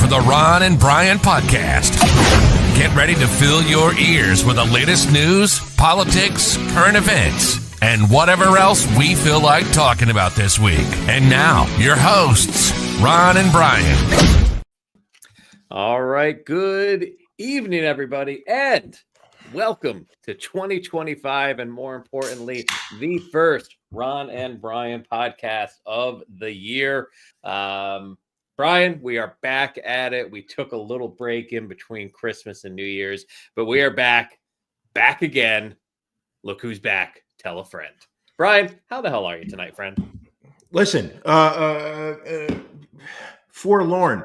for the Ron and Brian podcast. Get ready to fill your ears with the latest news, politics, current events, and whatever else we feel like talking about this week. And now, your hosts, Ron and Brian. All right. Good evening, everybody, and welcome to 2025, and more importantly, the first Ron and Brian podcast of the year. Brian, we are back at it. We took a little break in between Christmas and New Year's, but we are back again. Look who's back. Tell a friend. Brian, how the hell are you tonight, friend? Listen, forlorn.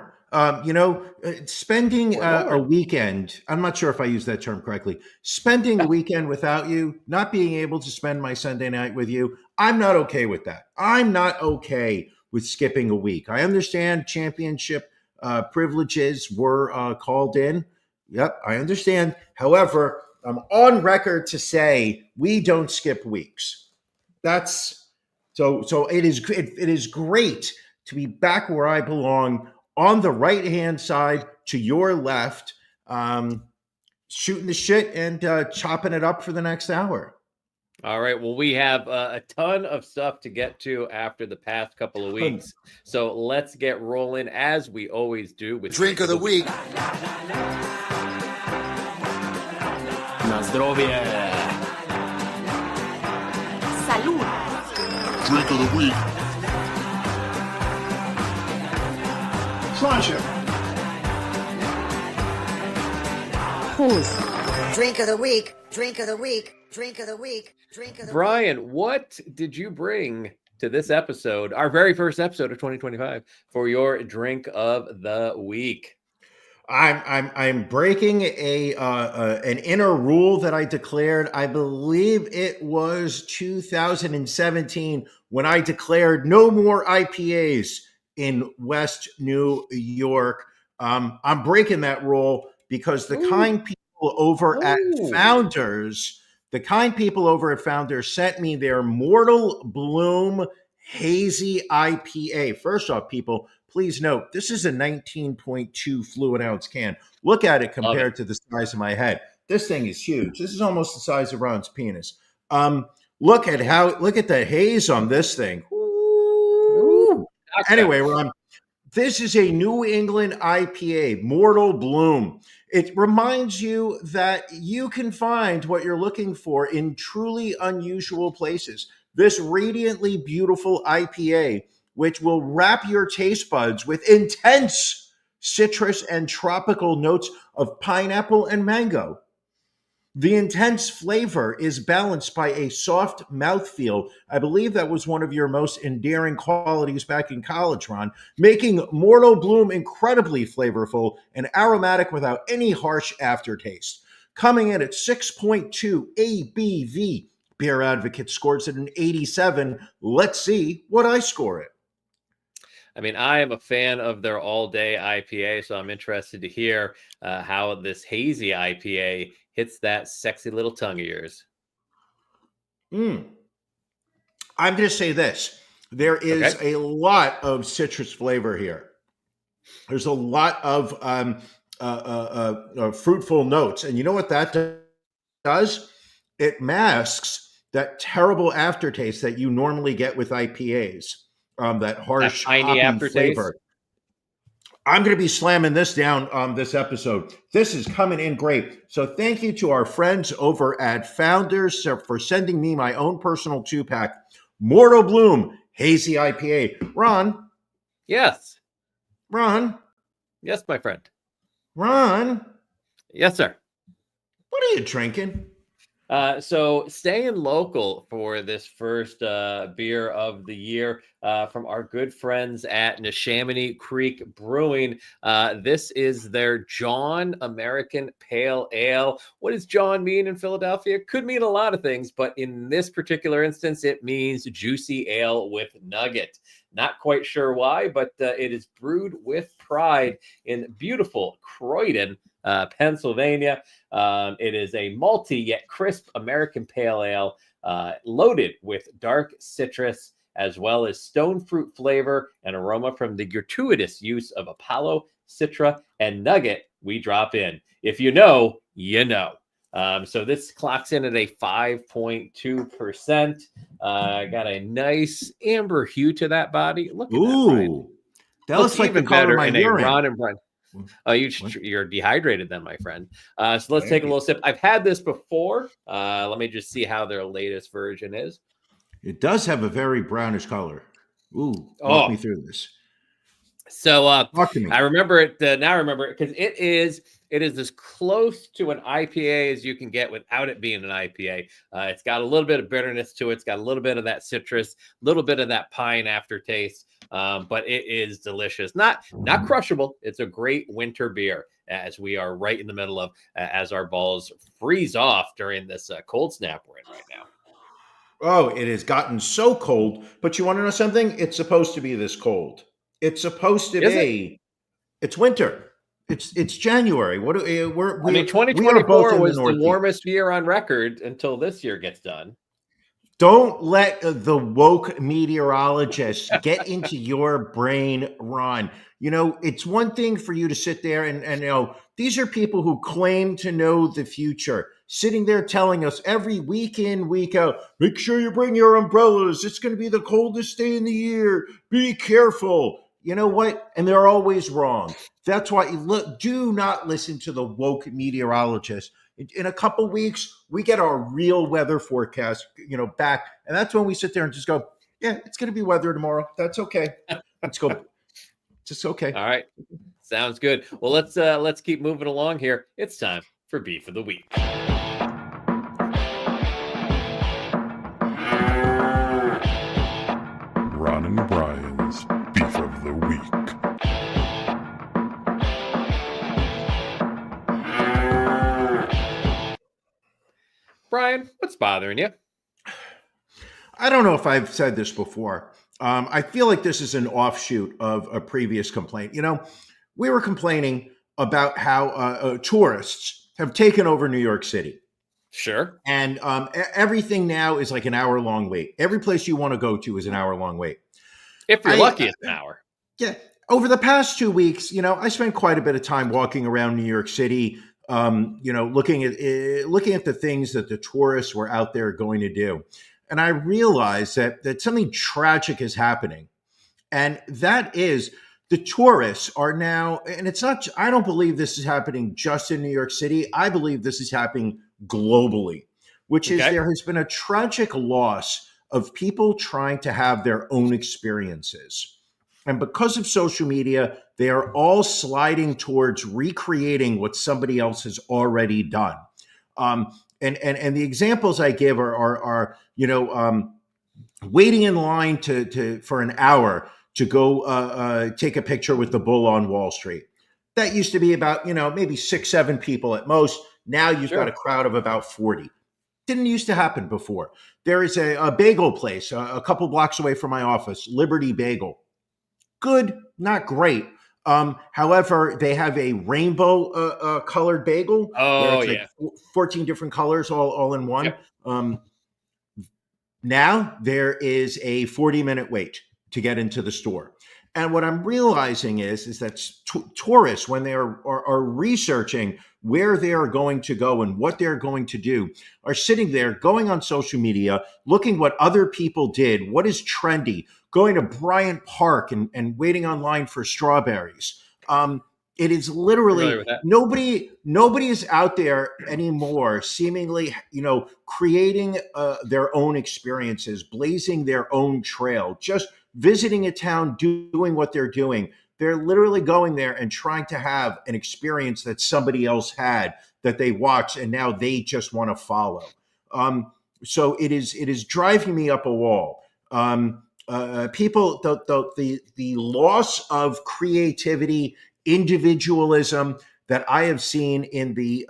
Spending a weekend, I'm not sure if I use that term correctly, spending a weekend without you, not being able to spend my Sunday night with you, I'm not okay with that. I'm not okay with skipping a week. I understand championship privileges were called in. Yep, I understand. However, I'm on record to say we don't skip weeks. That's so it is great to be back where I belong, on the right-hand side to your left, shooting the shit and chopping it up for the next hour. All right. Well, we have a ton of stuff to get to after the past couple of weeks. So let's get rolling, as we always do, with Drink of the Week. Na zdrowie. Salud. Drink of the Week. Sláinte. Pause. Drink of the week. Drink of the week. Drink of the week. Drink of the Brian, what did you bring to this episode, our very first episode of 2025, for your drink of the week? I'm breaking an inner rule that I declared. I believe it was 2017 when I declared no more IPAs in West New York. I'm breaking that rule because the kind people over at Founders sent me their Mortal Bloom Hazy IPA. First off, people, please note, this is a 19.2 fluid ounce can. Look at it compared to the size of my head. This thing is huge. This is almost the size of Ron's penis. Look at the haze on this thing. Ooh. Anyway, Ron, this is a New England IPA, Mortal Bloom. It reminds you that you can find what you're looking for in truly unusual places. This radiantly beautiful IPA, which will wrap your taste buds with intense citrus and tropical notes of pineapple and mango. The intense flavor is balanced by a soft mouthfeel. I believe that was one of your most endearing qualities back in college, Ron, making Mortal Bloom incredibly flavorful and aromatic without any harsh aftertaste. Coming in at 6.2 ABV, Beer Advocate scores it an 87. Let's see what I score it. I mean, I am a fan of their all-day IPA, so I'm interested to hear how this hazy IPA hits that sexy little tongue of yours. I'm going to say this. There is a lot of citrus flavor here. There's a lot of fruitful notes. And you know what that does? It masks that terrible aftertaste that you normally get with IPAs. That harsh, tiny aftertaste flavor. I'm going to be slamming this down on this episode. This is coming in great. So thank you to our friends over at Founders for sending me my own personal 2-pack, Mortal Bloom Hazy IPA. Ron? Yes. Ron? Yes, my friend. Ron? Yes, sir. What are you drinking? So staying local for this first beer of the year from our good friends at Neshaminy Creek Brewing. This is their John American Pale Ale. What does John mean in Philadelphia? Could mean a lot of things, but in this particular instance, it means juicy ale with nugget. Not quite sure why, but it is brewed with pride in beautiful Croydon, Pennsylvania. It is a malty yet crisp American Pale Ale loaded with dark citrus as well as stone fruit flavor and aroma from the gratuitous use of Apollo Citra, and Nugget, we drop in. If you know, you know. So this clocks in at a 5.2%. Got a nice amber hue to that body. Look at that, Brian. Ooh, that Looks looks like the even color of better my in a urine. Ron and Brian. Oh, What? you're dehydrated then, my friend. So let's Thank take a you. little sip. I've had this before. Let me just see how their latest version is. It does have a very brownish color. Ooh, walk me Oh, through this. so Talk to me. I remember it now. I remember it because it is as close to an IPA as you can get without it being an IPA. It's got a little bit of bitterness to it. It's got a little bit of that citrus, a little bit of that pine aftertaste. But it is delicious. Not crushable. It's a great winter beer, as we are right in the middle of as our balls freeze off during this cold snap we're in right now. Oh, it has gotten so cold. But you want to know something? It's supposed to be this cold. It's supposed to Is it? be. It's winter. It's January. What do I mean, we are both 2024 in the was the Northeast. warmest year on record until this year gets done. Don't let the woke meteorologists get into your brain, Ron. You know, it's one thing for you to sit there and you know, these are people who claim to know the future, sitting there telling us every week in, week out, make sure you bring your umbrellas. It's going to be the coldest day in the year. Be careful. You know what? And they're always wrong. That's why do not listen to the woke meteorologists. In a couple weeks, we get our real weather forecast, you know, back, and that's when we sit there and just go, yeah, it's going to be weather tomorrow. That's okay. Let's go. Just okay. All right, sounds good. Well, let's keep moving along here. It's time for Beef of the Week. Ron and Brian's Beef of the Week. Brian, what's bothering you? I don't know if I've said this before. I feel like this is an offshoot of a previous complaint. You know, we were complaining about how tourists have taken over New York City. Sure. And everything now is like an hour-long wait. Every place you want to go to is an hour-long wait. If you're lucky, it's an hour. Yeah. Over the past 2 weeks, you know, I spent quite a bit of time walking around New York City, you know, looking at the things that the tourists were out there going to do. And I realized that something tragic is happening. And that is the tourists are now, and it's not, I don't believe this is happening just in New York City. I believe this is happening globally, which is there has been a tragic loss of people trying to have their own experiences. And because of social media, they are all sliding towards recreating what somebody else has already done. And the examples I give are you know, waiting in line for an hour to go take a picture with the bull on Wall Street. That used to be about, you know, maybe 6-7 people at most. Now you've got a crowd of about 40. Didn't used to happen before. There is a bagel place a couple blocks away from my office, Liberty Bagel. Good, not great. However, they have a rainbow colored bagel. Oh, where it's like 14 different colors all in one. Yep. Now there is a 40-minute wait to get into the store. And what I'm realizing is that tourists, when they are researching where they are going to go and what they're going to do, are sitting there going on social media, looking what other people did, what is trendy, going to Bryant Park and waiting online for strawberries. It is literally nobody is out there anymore, seemingly, you know, creating their own experiences, blazing their own trail, just visiting a town, doing what they're doing. They're literally going there and trying to have an experience that somebody else had that they watched, and now they just want to follow. So it is driving me up a wall. People, the loss of creativity, individualism that I have seen in the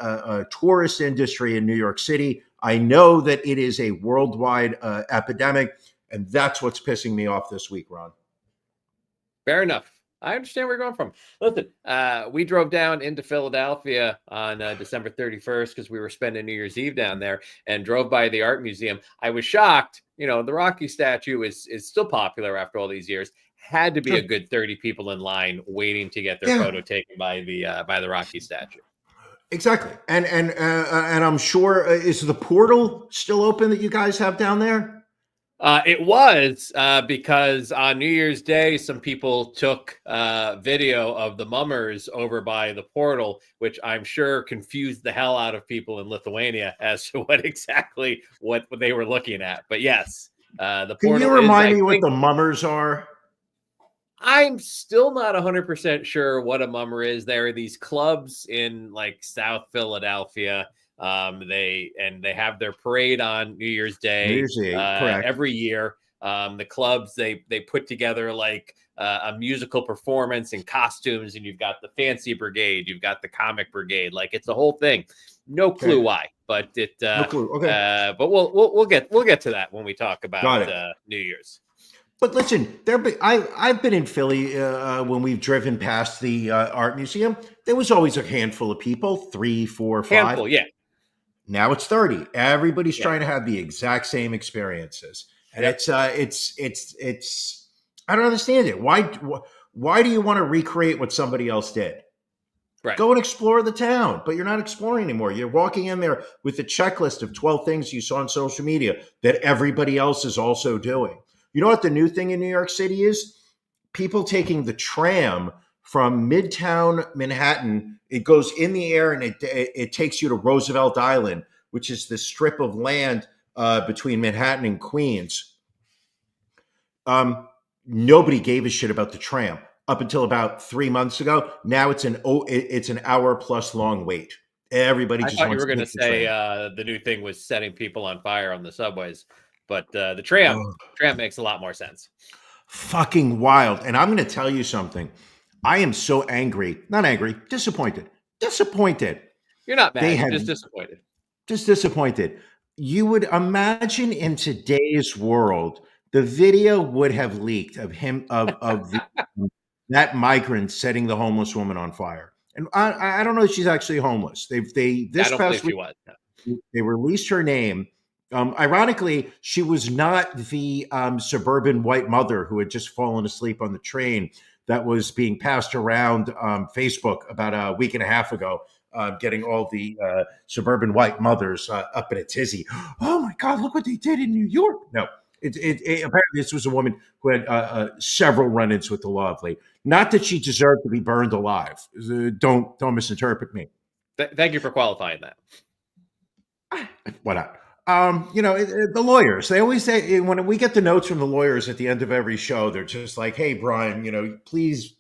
tourist industry in New York City. I know that it is a worldwide epidemic, and that's what's pissing me off this week, Ron. Fair enough. I understand where you're going from. Listen, we drove down into Philadelphia on December 31st because we were spending New Year's Eve down there and drove by the art museum. I was shocked. You know, the Rocky statue is still popular after all these years. had to be Sure. a good 30 people in line waiting to get their Yeah. photo taken by the Rocky statue. Exactly. And I'm sure is the portal still open that you guys have down there? It was because on New Year's Day, some people took video of the mummers over by the portal, which I'm sure confused the hell out of people in Lithuania as to what they were looking at. But yes, the Can you portal is, remind I me what think, the mummers are? I'm still not 100% sure what a mummer is. There are these clubs in like South Philadelphia. They have their parade on New Year's New Day Year's Eve, correct. every year. The clubs they put together like a musical performance in costumes, and you've got the fancy brigade, you've got the comic brigade, like it's a whole thing. No clue Okay. why, but No clue. Okay. but we'll get to that when we talk about Got it. New Year's. But listen, I've been in Philly when we've driven past the art museum. There was always a handful of people, 3, 4, 5. Handful, yeah. Now it's 30. Everybody's Yeah. trying to have the exact same experiences, and Yep. it's. I don't understand it. Why do you want to recreate what somebody else did? Right. Go and explore the town, but you're not exploring anymore. You're walking in there with a checklist of 12 things you saw on social media that everybody else is also doing. You know what the new thing in New York City is? People taking the tram from Midtown Manhattan. It goes in the air and it takes you to Roosevelt Island, which is the strip of land between Manhattan and Queens. Nobody gave a shit about the tram up until about 3 months ago. Now it's an hour plus long wait. Everybody I just thought you wants were to going to take the say tram. the new thing was setting people on fire on the subways, but the tram makes a lot more sense. Fucking wild. And I'm going to tell you something. I am so angry, not angry, disappointed. You're not mad, They you're had just disappointed. just disappointed. You would imagine in today's world, the video would have leaked of him that migrant setting the homeless woman on fire. And I don't know if she's actually homeless. I This don't past believe she week was. they released her name. Ironically, she was not the suburban white mother who had just fallen asleep on the train that was being passed around Facebook about a week and a half ago, getting all the suburban white mothers up in a tizzy. Oh my God, look what they did in New York. No, apparently this was a woman who had several run-ins with the law of late. Not that she deserved to be burned alive. Don't misinterpret me. Thank you for qualifying that. Why not? The lawyers, they always say when we get the notes from the lawyers at the end of every show, they're just like, hey, Brian, please,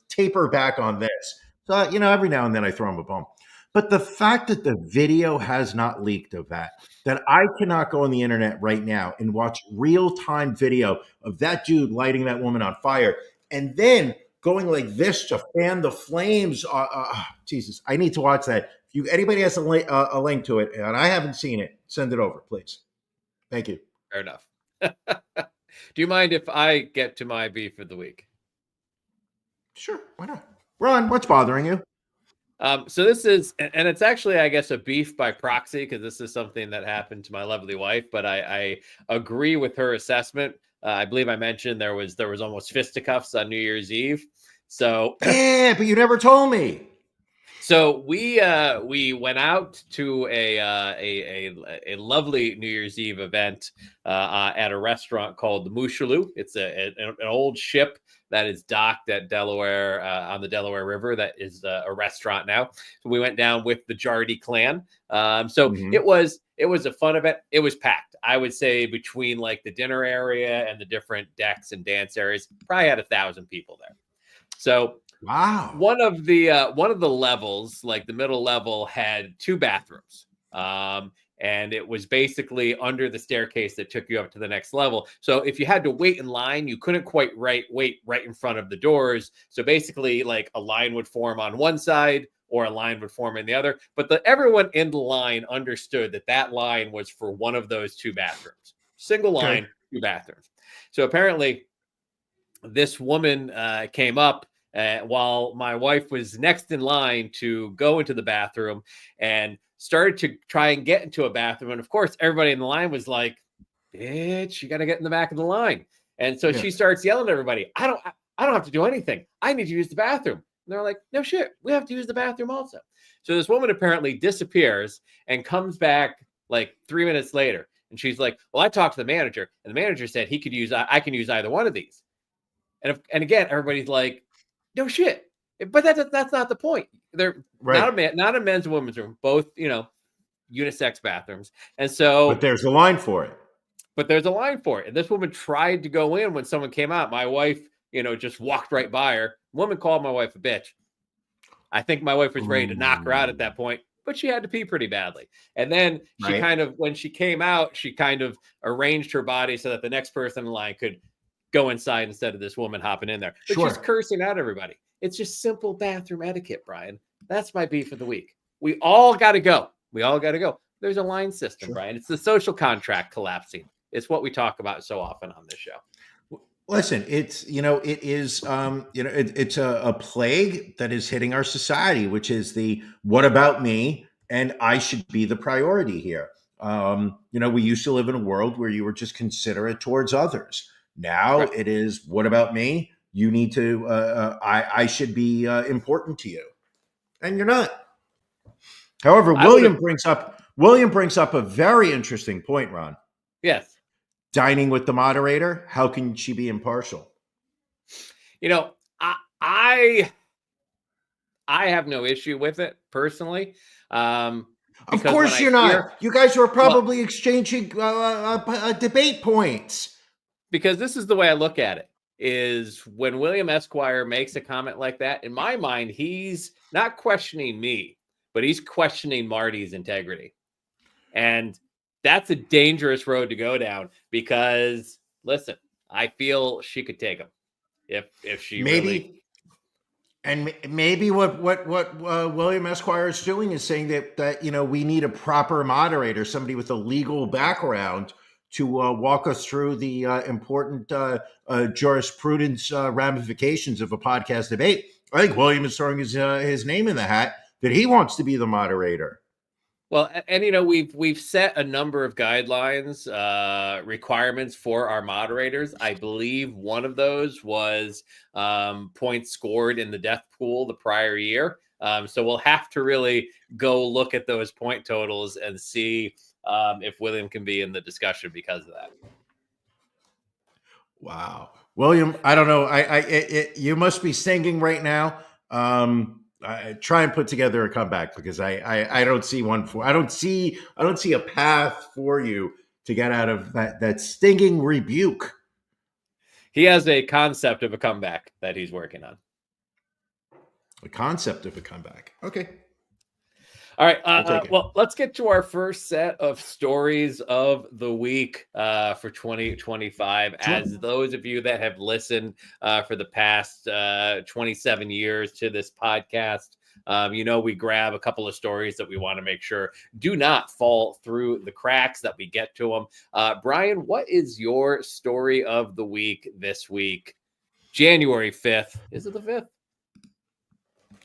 taper back on this. So, every now and then I throw them a bone. But the fact that the video has not leaked of that I cannot go on the internet right now and watch real-time video of that dude lighting that woman on fire and then going like this to fan the flames. Jesus, I need to watch that. If anybody has a link to it, and I haven't seen it, send it over, please. Thank you. Fair enough. Do you mind if I get to my beef of the week? Sure, why not? Ron, what's bothering you? So this is, and it's actually, I guess, a beef by proxy, because this is something that happened to my lovely wife, but I agree with her assessment. I believe I mentioned there was almost fisticuffs on New Year's Eve. So yeah, but you never told me. So we went out to a lovely New Year's Eve event at a restaurant called the Mooshaloo. It's an old ship that is docked at Delaware on the Delaware River. That is a restaurant now. So we went down with the Jardy clan. It was a fun event. It was packed. I would say between like the dinner area and the different decks and dance areas, probably had 1,000 people there. So wow. One of the levels, like the middle level, had 2 bathrooms. And it was basically under the staircase that took you up to the next level. So if you had to wait in line, you couldn't quite wait right in front of the doors. So basically, like a line would form on one side or a line would form in the other. But everyone in the line understood that line was for one of those 2 bathrooms. Single line, 2 bathrooms. So apparently, this woman came up while my wife was next in line to go into the bathroom and started to try and get into a bathroom. And of course, everybody in the line was like, bitch, you got to get in the back of the line. And so she starts yelling at everybody, I don't have to do anything. I need to use the bathroom. And they're like, no shit, we have to use the bathroom also. So this woman apparently disappears and comes back like 3 minutes later. And she's like, well, I talked to the manager, and the manager said I can use either one of these. And again, everybody's like, no shit. But that's not the point. They're not a men's and women's room, both, unisex bathrooms. And so, but there's a line for it. And this woman tried to go in when someone came out. My wife, just walked right by her. Woman called my wife a bitch. I think my wife was ready to knock her out at that point, but she had to pee pretty badly. And then she when she came out, she kind of arranged her body so that the next person in line could go inside instead of this woman hopping in there. But she's cursing out everybody. It's just simple bathroom etiquette, Brian. That's my beef of the week. We all got to go. There's a line system, Brian. It's the social contract collapsing. It's what we talk about so often on this show. Listen, it's it's a plague that is hitting our society, which is the what about me, and I should be the priority here. We used to live in a world where you were just considerate towards others. Now it is what about me? You need to. I should be important to you, and you're not. However, William brings up a very interesting point, Ron. Yes. Dining with the moderator, how can she be impartial? I have no issue with it personally. Of course you're not. You guys were probably exchanging debate points. Because this is the way I look at it, is when William Esquire makes a comment like that, in my mind, he's not questioning me, but he's questioning Marty's integrity. And that's a dangerous road to go down because, listen, I feel she could take him if she maybe what William Esquire is doing is saying that we need a proper moderator, somebody with a legal background to walk us through the important jurisprudence ramifications of a podcast debate. I think William is throwing his name in the hat that he wants to be the moderator. Well, and we've set a number of guidelines, requirements for our moderators. I believe one of those was points scored in the death pool the prior year. So we'll have to really go look at those point totals and see if William can be in the discussion because of that. Wow, William, I don't know. You must be singing right now. Try and put together a comeback because I don't see one for. I don't see a path for you to get out of that stinging rebuke. He has a concept of a comeback that he's working on. A concept of a comeback. Okay. All right. Well, let's get to our first set of stories of the week for 2025. Sure. As those of you that have listened for the past 27 years to this podcast, we grab a couple of stories that we want to make sure do not fall through the cracks, that we get to them. Brian, what is your story of the week this week? January 5th. Is it the 5th?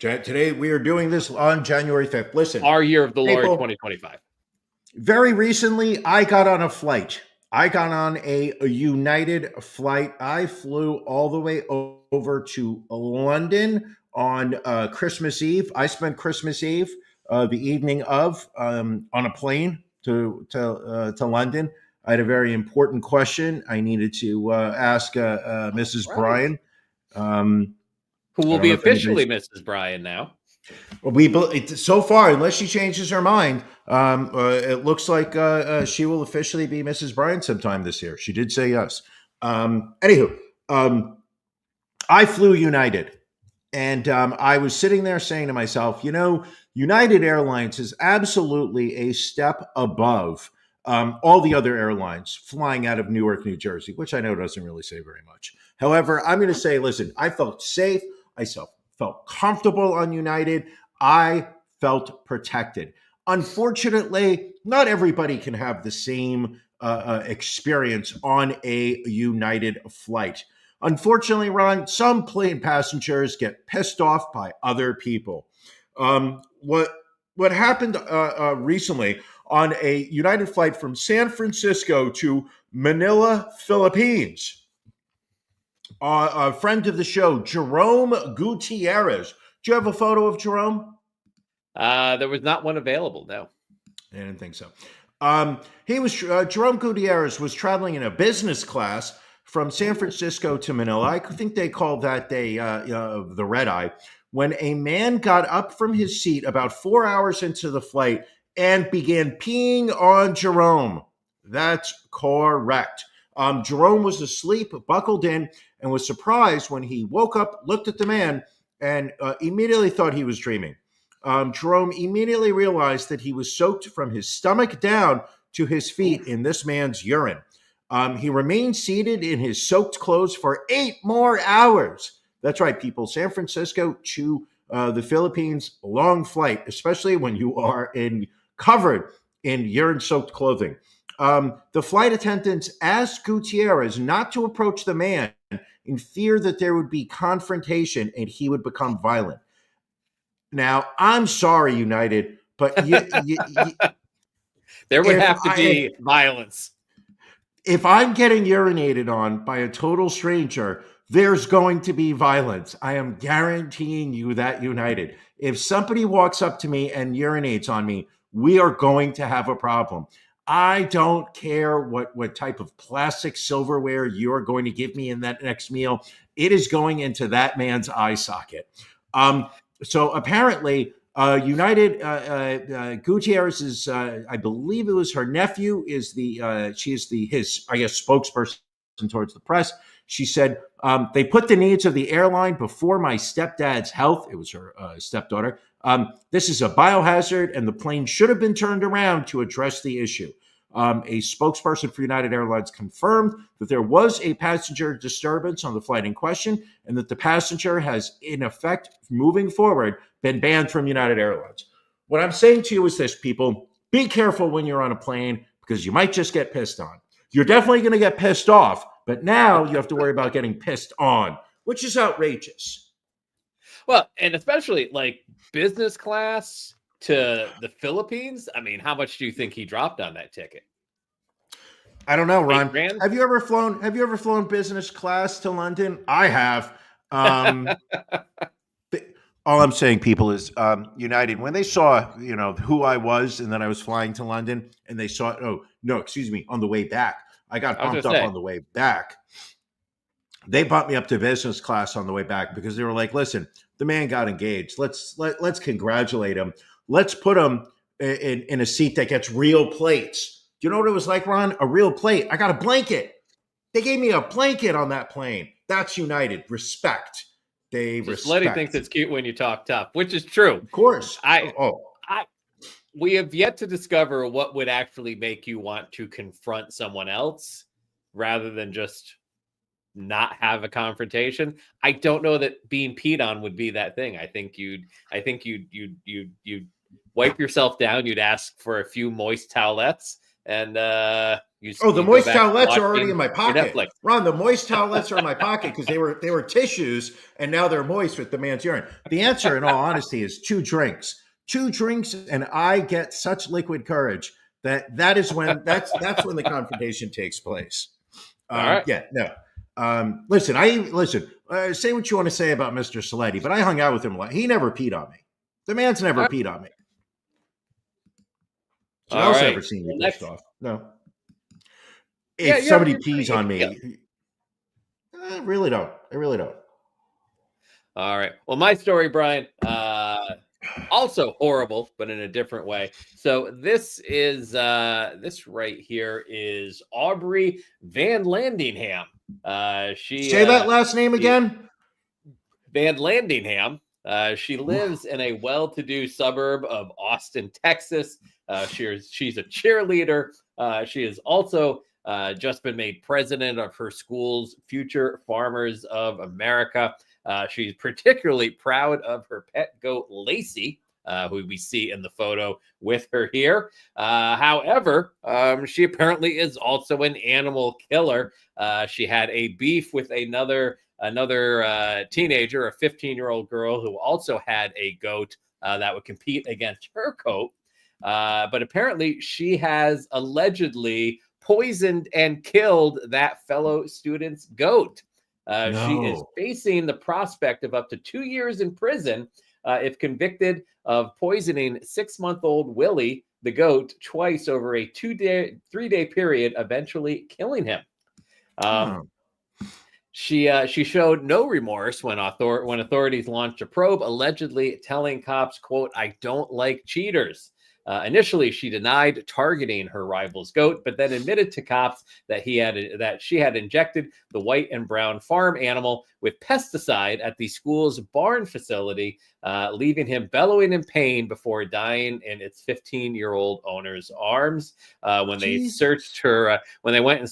Today we are doing this on January 5th. Listen, our year of the Lord 2025. Very recently, I got on a flight. I got on a United flight. I flew all the way over to London on Christmas Eve. I spent Christmas Eve, the evening of, on a plane to London. I had a very important question I needed to ask Mrs. Bryan. Who will be officially Mrs. Bryan now. So far, unless she changes her mind, it looks like she will officially be Mrs. Bryan sometime this year. She did say yes. Anywho, I flew United, and I was sitting there saying to myself, United Airlines is absolutely a step above all the other airlines flying out of Newark, New Jersey, which I know doesn't really say very much. However, I'm going to say, listen, I felt safe. I felt comfortable on United. I felt protected. Unfortunately, not everybody can have the same experience on a United flight. Unfortunately, Ron, some plane passengers get pissed off by other people. What happened recently on a United flight from San Francisco to Manila, Philippines? A friend of the show, Jerome Gutierrez. Do you have a photo of Jerome? There was not one available. No. I didn't think so. Jerome Gutierrez was traveling in a business class from San Francisco to Manila. I think they called that day the red eye, when a man got up from his seat about 4 hours into the flight and began peeing on Jerome. That's correct. Jerome was asleep, buckled in, and was surprised when he woke up, looked at the man, and immediately thought he was dreaming. Jerome immediately realized that he was soaked from his stomach down to his feet in this man's urine. He remained seated in his soaked clothes for 8 more hours. That's right, people. San Francisco to the Philippines, long flight, especially when you are covered in urine-soaked clothing. The flight attendants asked Gutierrez not to approach the man in fear that there would be confrontation and he would become violent. Now, I'm sorry, United, but there would have to be violence. If I'm getting urinated on by a total stranger, there's going to be violence. I am guaranteeing you that, United. If somebody walks up to me and urinates on me, we are going to have a problem. I don't care what type of plastic silverware you're going to give me in that next meal. It is going into that man's eye socket. So apparently, United Gutierrez's, I believe it was her nephew, his spokesperson towards the press. She said they put the needs of the airline before my stepdad's health. It was her stepdaughter. This is a biohazard, and the plane should have been turned around to address the issue. A spokesperson for United Airlines confirmed that there was a passenger disturbance on the flight in question, and that the passenger has, in effect, moving forward, been banned from United Airlines. What I'm saying to you is this, people: be careful when you're on a plane, because you might just get pissed on. You're definitely going to get pissed off, but now you have to worry about getting pissed on, which is outrageous. Well, and especially like business class to the Philippines. I mean, how much do you think he dropped on that ticket? I don't know, Ron. Have you ever flown business class to London? I have. All I'm saying, people, is United, when they saw, who I was, and then I was flying to London, and they saw, on the way back. I got bumped up on the way back. They bumped me up to business class on the way back because they were like, listen, the man got engaged. Let's congratulate him. Let's put him in a seat that gets real plates. Do you know what it was like, Ron? A real plate. I got a blanket. They gave me a blanket on that plane. That's United. Respect. Letty thinks it's cute when you talk tough, which is true. Of course. We have yet to discover what would actually make you want to confront someone else rather than just not have a confrontation. I don't know that being peed on would be that thing. I think you'd wipe yourself down. You'd ask for a few moist towelettes, and the moist towelettes are already in my pocket. Ron, the moist towelettes are in my pocket because they were tissues, and now they're moist with the man's urine. The answer, in all honesty, is 2 drinks. 2 drinks, and I get such liquid courage that's when the confrontation takes place. All right. Yeah, no. Listen. Say what you want to say about Mr. Saletti, but I hung out with him a lot. He never peed on me. The man's never peed on me. So else ever seen me pissed off? No. If somebody pees on me, I really don't. All right. Well, my story, Brian, also horrible, but in a different way. So this is this right here is Aubrey Van Landingham. Say that last name again. Van Landingham. She lives in a well-to-do suburb of Austin, Texas. She's a cheerleader. She has also just been made president of her school's Future Farmers of America. She's particularly proud of her pet goat, Lacey, who we see in the photo with her here. However, she apparently is also an animal killer. She had a beef with another teenager, a 15-year-old girl who also had a goat that would compete against her goat. But apparently she has allegedly poisoned and killed that fellow student's goat. She is No. facing the prospect of up to 2 years in prison if convicted of poisoning 6-month-old Willie the goat twice over a 3-day period, eventually killing him. Oh. She showed no remorse when authorities launched a probe, allegedly telling cops, "quote I don't like cheaters." Initially, she denied targeting her rival's goat, but then admitted to cops that she had injected the white and brown farm animal with pesticide at the school's barn facility, leaving him bellowing in pain before dying in its 15-year-old owner's arms. When they searched her, when they went and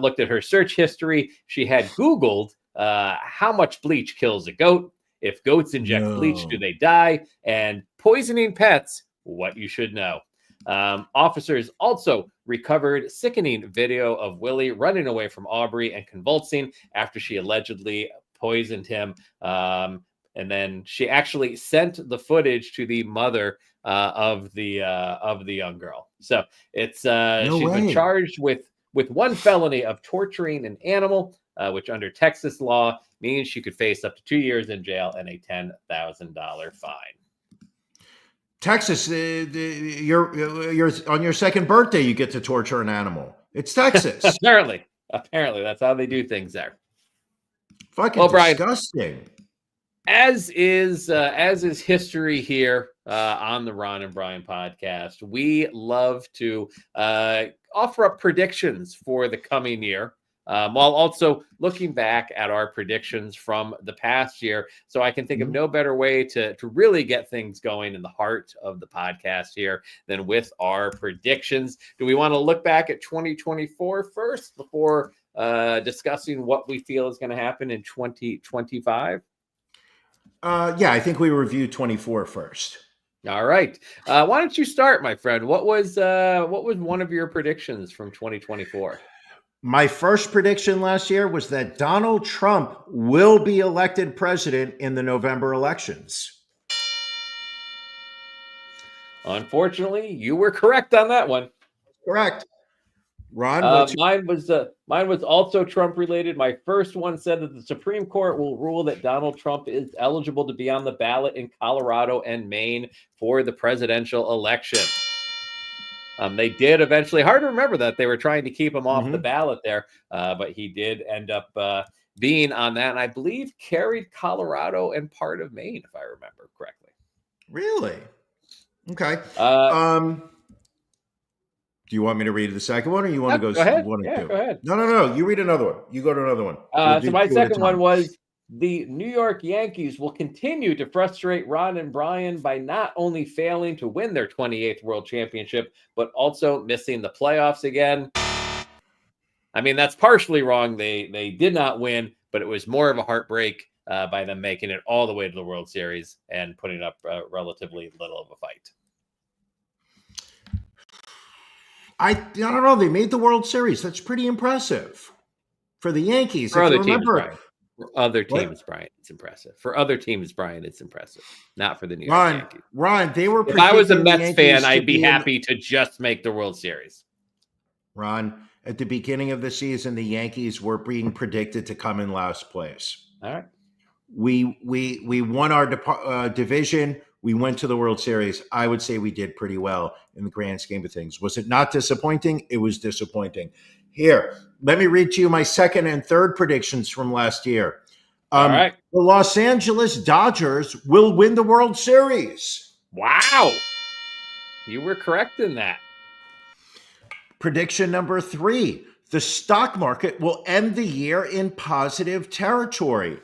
looked at her search history, she had Googled how much bleach kills a goat. If goats inject bleach, do No. they die? And poisoning pets, what you should know. Officers also recovered sickening video of Willie running away from Aubrey and convulsing after she allegedly poisoned him. And then she actually sent the footage to the mother of the young girl. So it's No she's been way. charged with one felony of torturing an animal, which under Texas law means she could face up to 2 years in jail and a $10,000 fine. Texas, you're on your second birthday, you get to torture an animal. It's Texas. Apparently that's how they do things there. Fucking Well, Brian, disgusting. as is history here on the Ron and Brian podcast, we love to offer up predictions for the coming year, while also looking back at our predictions from the past year. So I can think of no better way to really get things going in the heart of the podcast here than with our predictions. Do we want to look back at 2024 first before discussing what we feel is going to happen in 2025? Yeah, I think we review 24 first. All right. Why don't you start, my friend? What was one of your predictions from 2024? My first prediction last year was that Donald Trump will be elected president in the November elections. Unfortunately, you were correct on that one. Correct. Ron, mine was also Trump related. My first one said that the Supreme Court will rule that Donald Trump is eligible to be on the ballot in Colorado and Maine for the presidential election. They did eventually. Hard to remember that they were trying to keep him off the ballot there, but he did end up being on that, and I believe carried Colorado and part of Maine, if I remember correctly. Really? Okay. Do you want me to read the second one, or you want to go? Go ahead. One Yeah, two? go ahead. No. You read another one. You go to another one. So my second one was the New York Yankees will continue to frustrate Ron and Brian by not only failing to win their 28th World Championship, but also missing the playoffs again. I mean, that's partially wrong. They did not win, but it was more of a heartbreak by them making it all the way to the World Series and putting up relatively little of a fight. I don't know. They made the World Series. That's pretty impressive for the Yankees. For other teams, Brian, it's impressive. For other teams, Brian, it's impressive. Not for the New York Yankees. Ron, they were. If I was a Mets fan, I'd be happy to just make the World Series. Ron, at the beginning of the season, the Yankees were being predicted to come in last place. All right. We won our division. We went to the World Series. I would say we did pretty well in the grand scheme of things. Was it not disappointing? It was disappointing. Here, let me read to you my second and third predictions from last year. All right. The Los Angeles Dodgers will win the World Series. Wow. You were correct in that. Prediction number 3. The stock market will end the year in positive territory.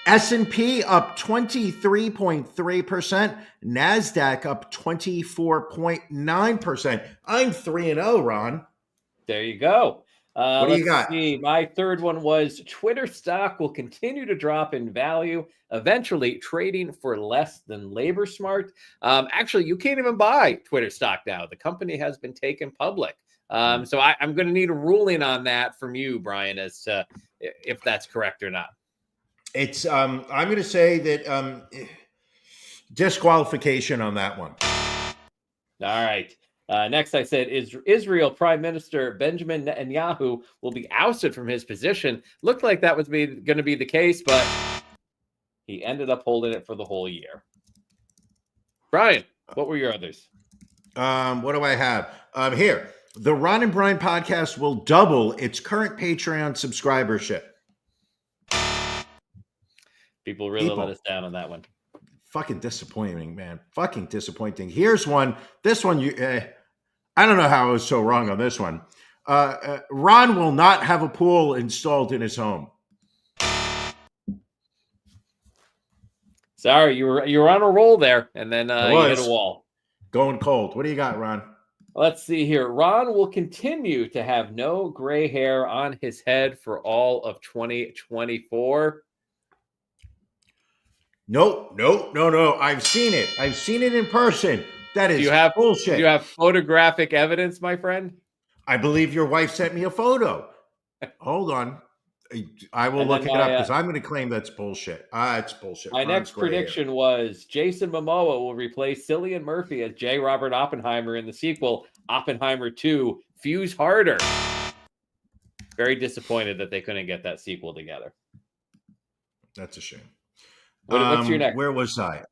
S&P up 23.3%, NASDAQ up 24.9%. I'm 3-0, Ron. There you go. What do you got? See. My third one was Twitter stock will continue to drop in value, eventually trading for less than labor smart. Actually, you can't even buy Twitter stock now. The company has been taken public. So I'm going to need a ruling on that from you, Brian, as to if that's correct or not. It's I'm going to say that disqualification on that one. All right. Next, I said Israel Prime Minister Benjamin Netanyahu will be ousted from his position. Looked like that was going to be the case, but he ended up holding it for the whole year. Brian, what were your others? What do I have? Here, the Ron and Brian podcast will double its current Patreon subscribership. People really let us down on that one. Fucking disappointing, man. Fucking disappointing. Here's one. This one, I don't know how I was so wrong on this one. Ron will not have a pool installed in his home. Sorry, you were on a roll there, and then you hit a wall. Going cold. What do you got, Ron? Let's see here. Ron will continue to have no gray hair on his head for all of 2024. No. I've seen it. I've seen it in person. That is bullshit. Do you have photographic evidence, my friend? I believe your wife sent me a photo. Hold on. I will look it up because I'm going to claim that's bullshit. It's bullshit. My next prediction was Jason Momoa will replace Cillian Murphy as J. Robert Oppenheimer in the sequel, Oppenheimer 2, Fuse Harder. Very disappointed that they couldn't get that sequel together. That's a shame. What's your next? Where was I?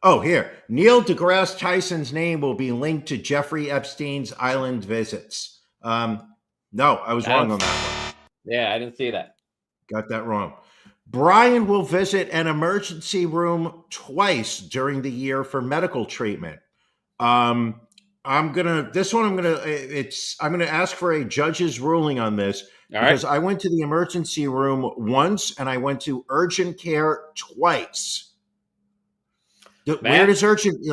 Oh, here. Neil deGrasse Tyson's name will be linked to Jeffrey Epstein's island visits. No, I was wrong on that one. Yeah, I didn't see that. Got that wrong. Brian will visit an emergency room twice during the year for medical treatment. I'm gonna ask for a judge's ruling on this. Because I went to the emergency room once and I went to urgent care twice. Where does urgent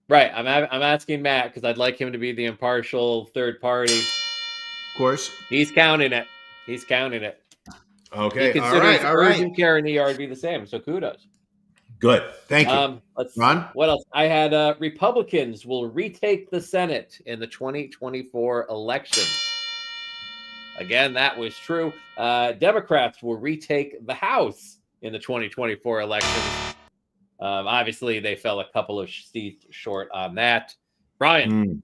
Right, I'm asking Matt because I'd like him to be the impartial third party. Of course, he's counting it. Okay, he considers urgent care and ER to be the same. So kudos. Good, thank you. Ron, what else? I had Republicans will retake the Senate in the 2024 elections. Again, that was true. Democrats will retake the House in the 2024 elections. Obviously, they fell a couple of seats short on that. Brian.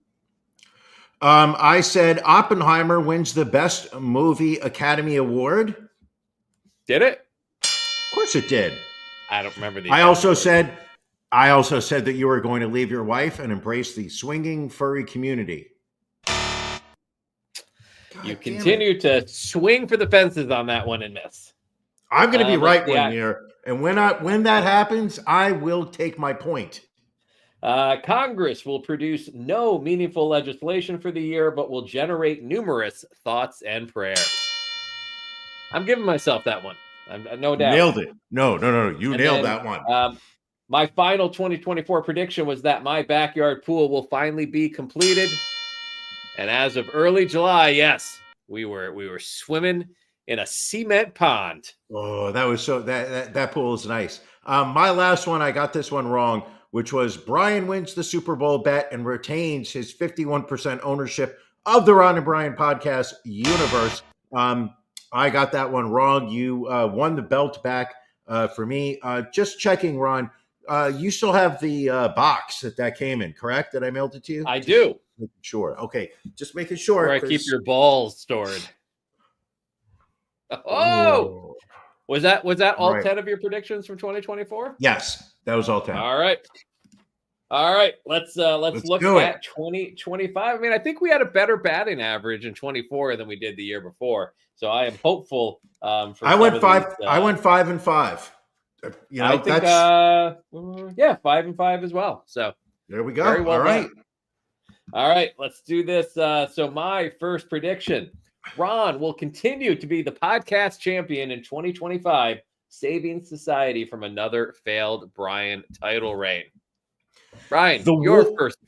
I said Oppenheimer wins the Best Movie Academy Award. Did it? Of course it did. I don't remember the. I also said that you were going to leave your wife and embrace the swinging furry community. You continue to swing for the fences on that one and miss. I'm going to be right one year, and when that happens, I will take my point. Congress will produce no meaningful legislation for the year, but will generate numerous thoughts and prayers. I'm giving myself that one. No doubt. Nailed it. No. You nailed that one. My final 2024 prediction was that my backyard pool will finally be completed. And as of early July, yes, we were swimming in a cement pond. Oh, that was that pool is nice. My last one, I got this one wrong, which was Brian wins the Super Bowl bet and retains his 51% ownership of the Ron and Brian podcast universe. I got that one wrong. You won the belt back for me. Just checking, Ron. You still have the box that came in, correct? That I mailed it to you? I do. Sure. Okay. Just making sure. Where I keep your balls stored. Oh, was that all 10 of your predictions from 2024? Yes, that was all 10. All right. Let's look at 2025. I mean, I think we had a better batting average in 24 than we did the year before. So I am hopeful. I went 5 and 5. You know, I think, 5 and 5 as well. So there we go. Very well all right. Done. All right, let's do this. So my first prediction, Ron will continue to be the podcast champion in 2025, saving society from another failed Brian title reign. Brian, first.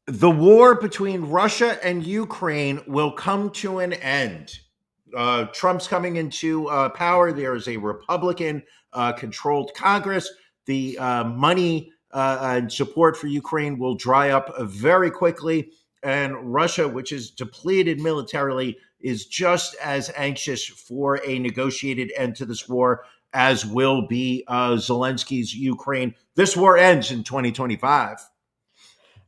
The war between Russia and Ukraine will come to an end. Trump's coming into power. There is a Republican controlled Congress. The money and support for Ukraine will dry up very quickly. And Russia, which is depleted militarily, is just as anxious for a negotiated end to this war as will be Zelensky's Ukraine. This war ends in 2025.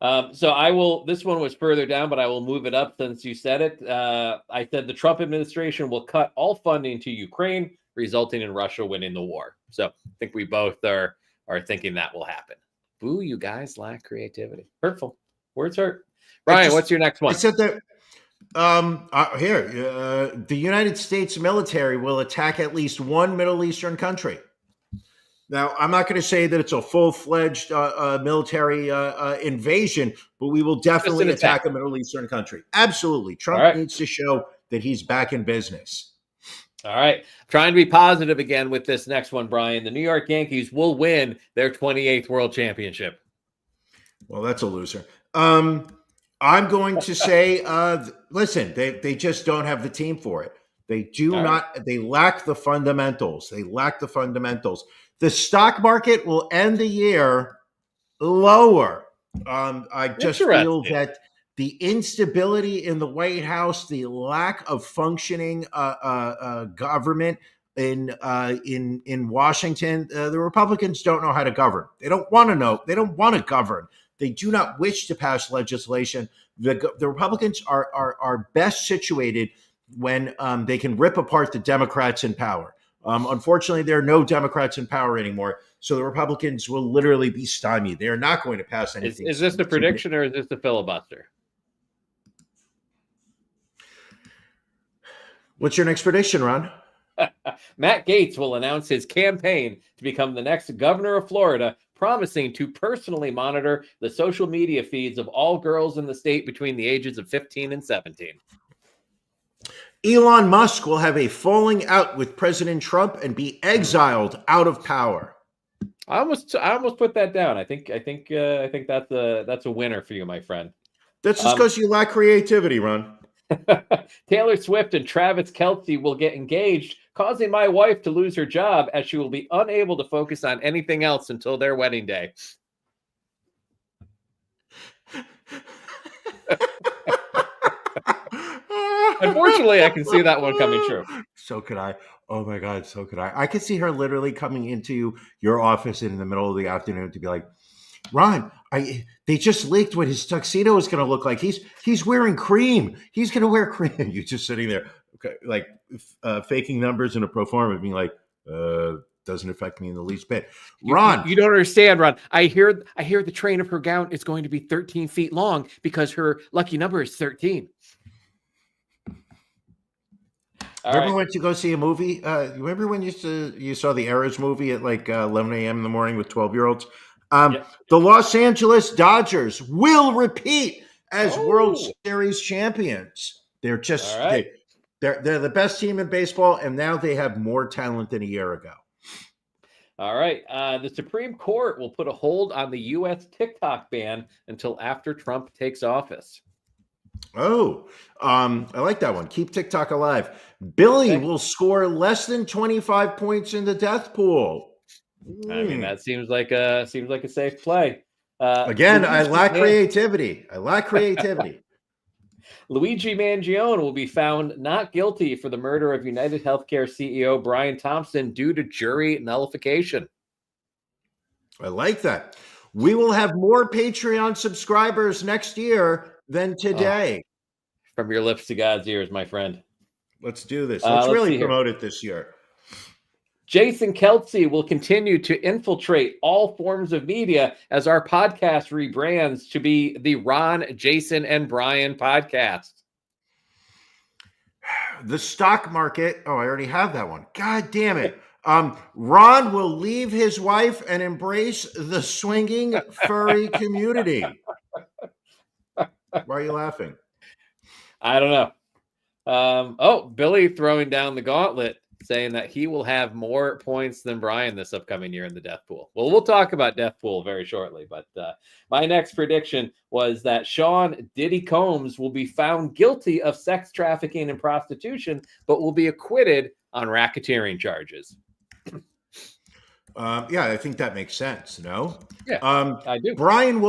So this one was further down, but I will move it up since you said it. I said the Trump administration will cut all funding to Ukraine, resulting in Russia winning the war. So I think we both are thinking that will happen. Boo, you guys lack creativity. Hurtful. Words hurt. Brian, what's your next one? I said that the United States military will attack at least one Middle Eastern country. Now, I'm not going to say that it's a full-fledged military invasion, but we will definitely attack a Middle Eastern country. Absolutely. Trump needs to show that he's back in business. All right. Trying to be positive again with this next one, Brian. The New York Yankees will win their 28th World Championship. Well, that's a loser. I'm going to say, listen, they just don't have the team for it. They do not. They lack the fundamentals. The stock market will end the year lower. I just feel that the instability in the White House, the lack of functioning government in Washington, the Republicans don't know how to govern. They don't want to know. They don't want to govern. They do not wish to pass legislation. The Republicans are best situated when they can rip apart the Democrats in power. Unfortunately, there are no Democrats in power anymore, so the Republicans will literally be stymied. They are not going to pass anything. Is this the prediction or is this the filibuster? What's your next prediction, Ron? Matt Gaetz will announce his campaign to become the next governor of Florida, promising to personally monitor the social media feeds of all girls in the state between the ages of 15 and 17. Elon Musk will have a falling out with President Trump and be exiled out of power. I almost put that down. I think that's a winner for you, my friend. That's just because you lack creativity, Ron. Taylor Swift and Travis Kelce will get engaged, causing my wife to lose her job as she will be unable to focus on anything else until their wedding day. Unfortunately, I can see that one coming true. So could I. Oh my God, so could I. I could see her literally coming into your office in the middle of the afternoon to be like, Ron, they just leaked what his tuxedo is going to look like. He's wearing cream. He's going to wear cream. And you're just sitting there, okay, like faking numbers in a pro forma, being like, doesn't affect me in the least bit. Ron, you don't understand, Ron. I hear the train of her gown is going to be 13 feet long because her lucky number is 13. Remember when you go see a movie? Remember when you saw the Errors movie at like 11 a.m. in the morning with 12-year-olds? The Los Angeles Dodgers will repeat as World Series champions. They're just they're the best team in baseball, and now they have more talent than a year ago. All right. The Supreme Court will put a hold on the U.S. TikTok ban until after Trump takes office. I like that one. Keep TikTok alive. Billy will score less than 25 points in the death pool. I mean, that seems like a safe play. Again, I lack creativity. Luigi Mangione will be found not guilty for the murder of United Healthcare CEO Brian Thompson due to jury nullification. I like that. We will have more Patreon subscribers next year than today. From your lips to God's ears, my friend. Let's do this. Let's really promote it this year. Jason Kelce will continue to infiltrate all forms of media as our podcast rebrands to be the Ron, Jason, and Brian podcast. The stock market. Oh, I already have that one. God damn it. Ron will leave his wife and embrace the swinging furry community. Why are you laughing? I don't know. Billy throwing down the gauntlet, saying that he will have more points than Brian this upcoming year in the death pool. Well, we'll talk about death pool very shortly, but my next prediction was that Sean Diddy Combs will be found guilty of sex trafficking and prostitution, but will be acquitted on racketeering charges. I think that makes sense. No? Yeah, I do. Brian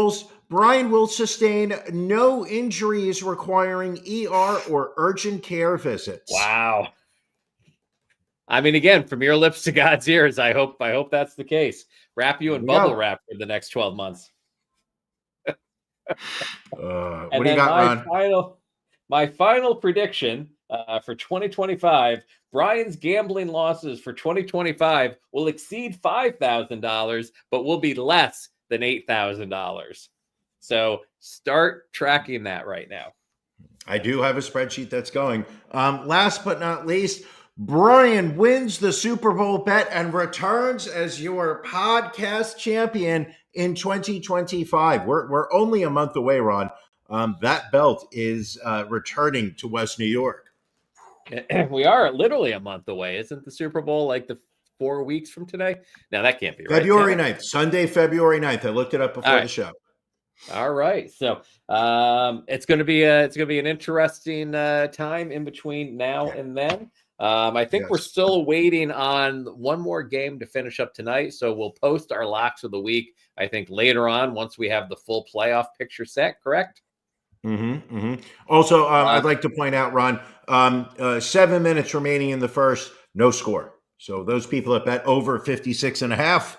will sustain no injuries requiring ER or urgent care visits. Wow. I mean, again, from your lips to God's ears, I hope that's the case. Wrap you in bubble wrap for the next 12 months. What And do you then got, Ron? my final prediction for 2025, Brian's gambling losses for 2025 will exceed $5,000, but will be less than $8,000. So start tracking that right now. I do have a spreadsheet that's going. Last but not least, Brian wins the Super Bowl bet and returns as your podcast champion in 2025. We're only a month away, Ron. That belt is returning to West New York. We are literally a month away. Isn't the Super Bowl like the 4 weeks from today? No, that can't be right. February 9th, Sunday, February 9th. I looked it up before the show. All right, so it's going to be an interesting time in between now and then. I think we're still waiting on one more game to finish up tonight, so we'll post our locks of the week. I think later on once we have the full playoff picture set. Correct? Mm-hmm, mm-hmm. Also, I'd like to point out, Ron, 7 minutes remaining in the first, no score. So those people that bet over 56.5.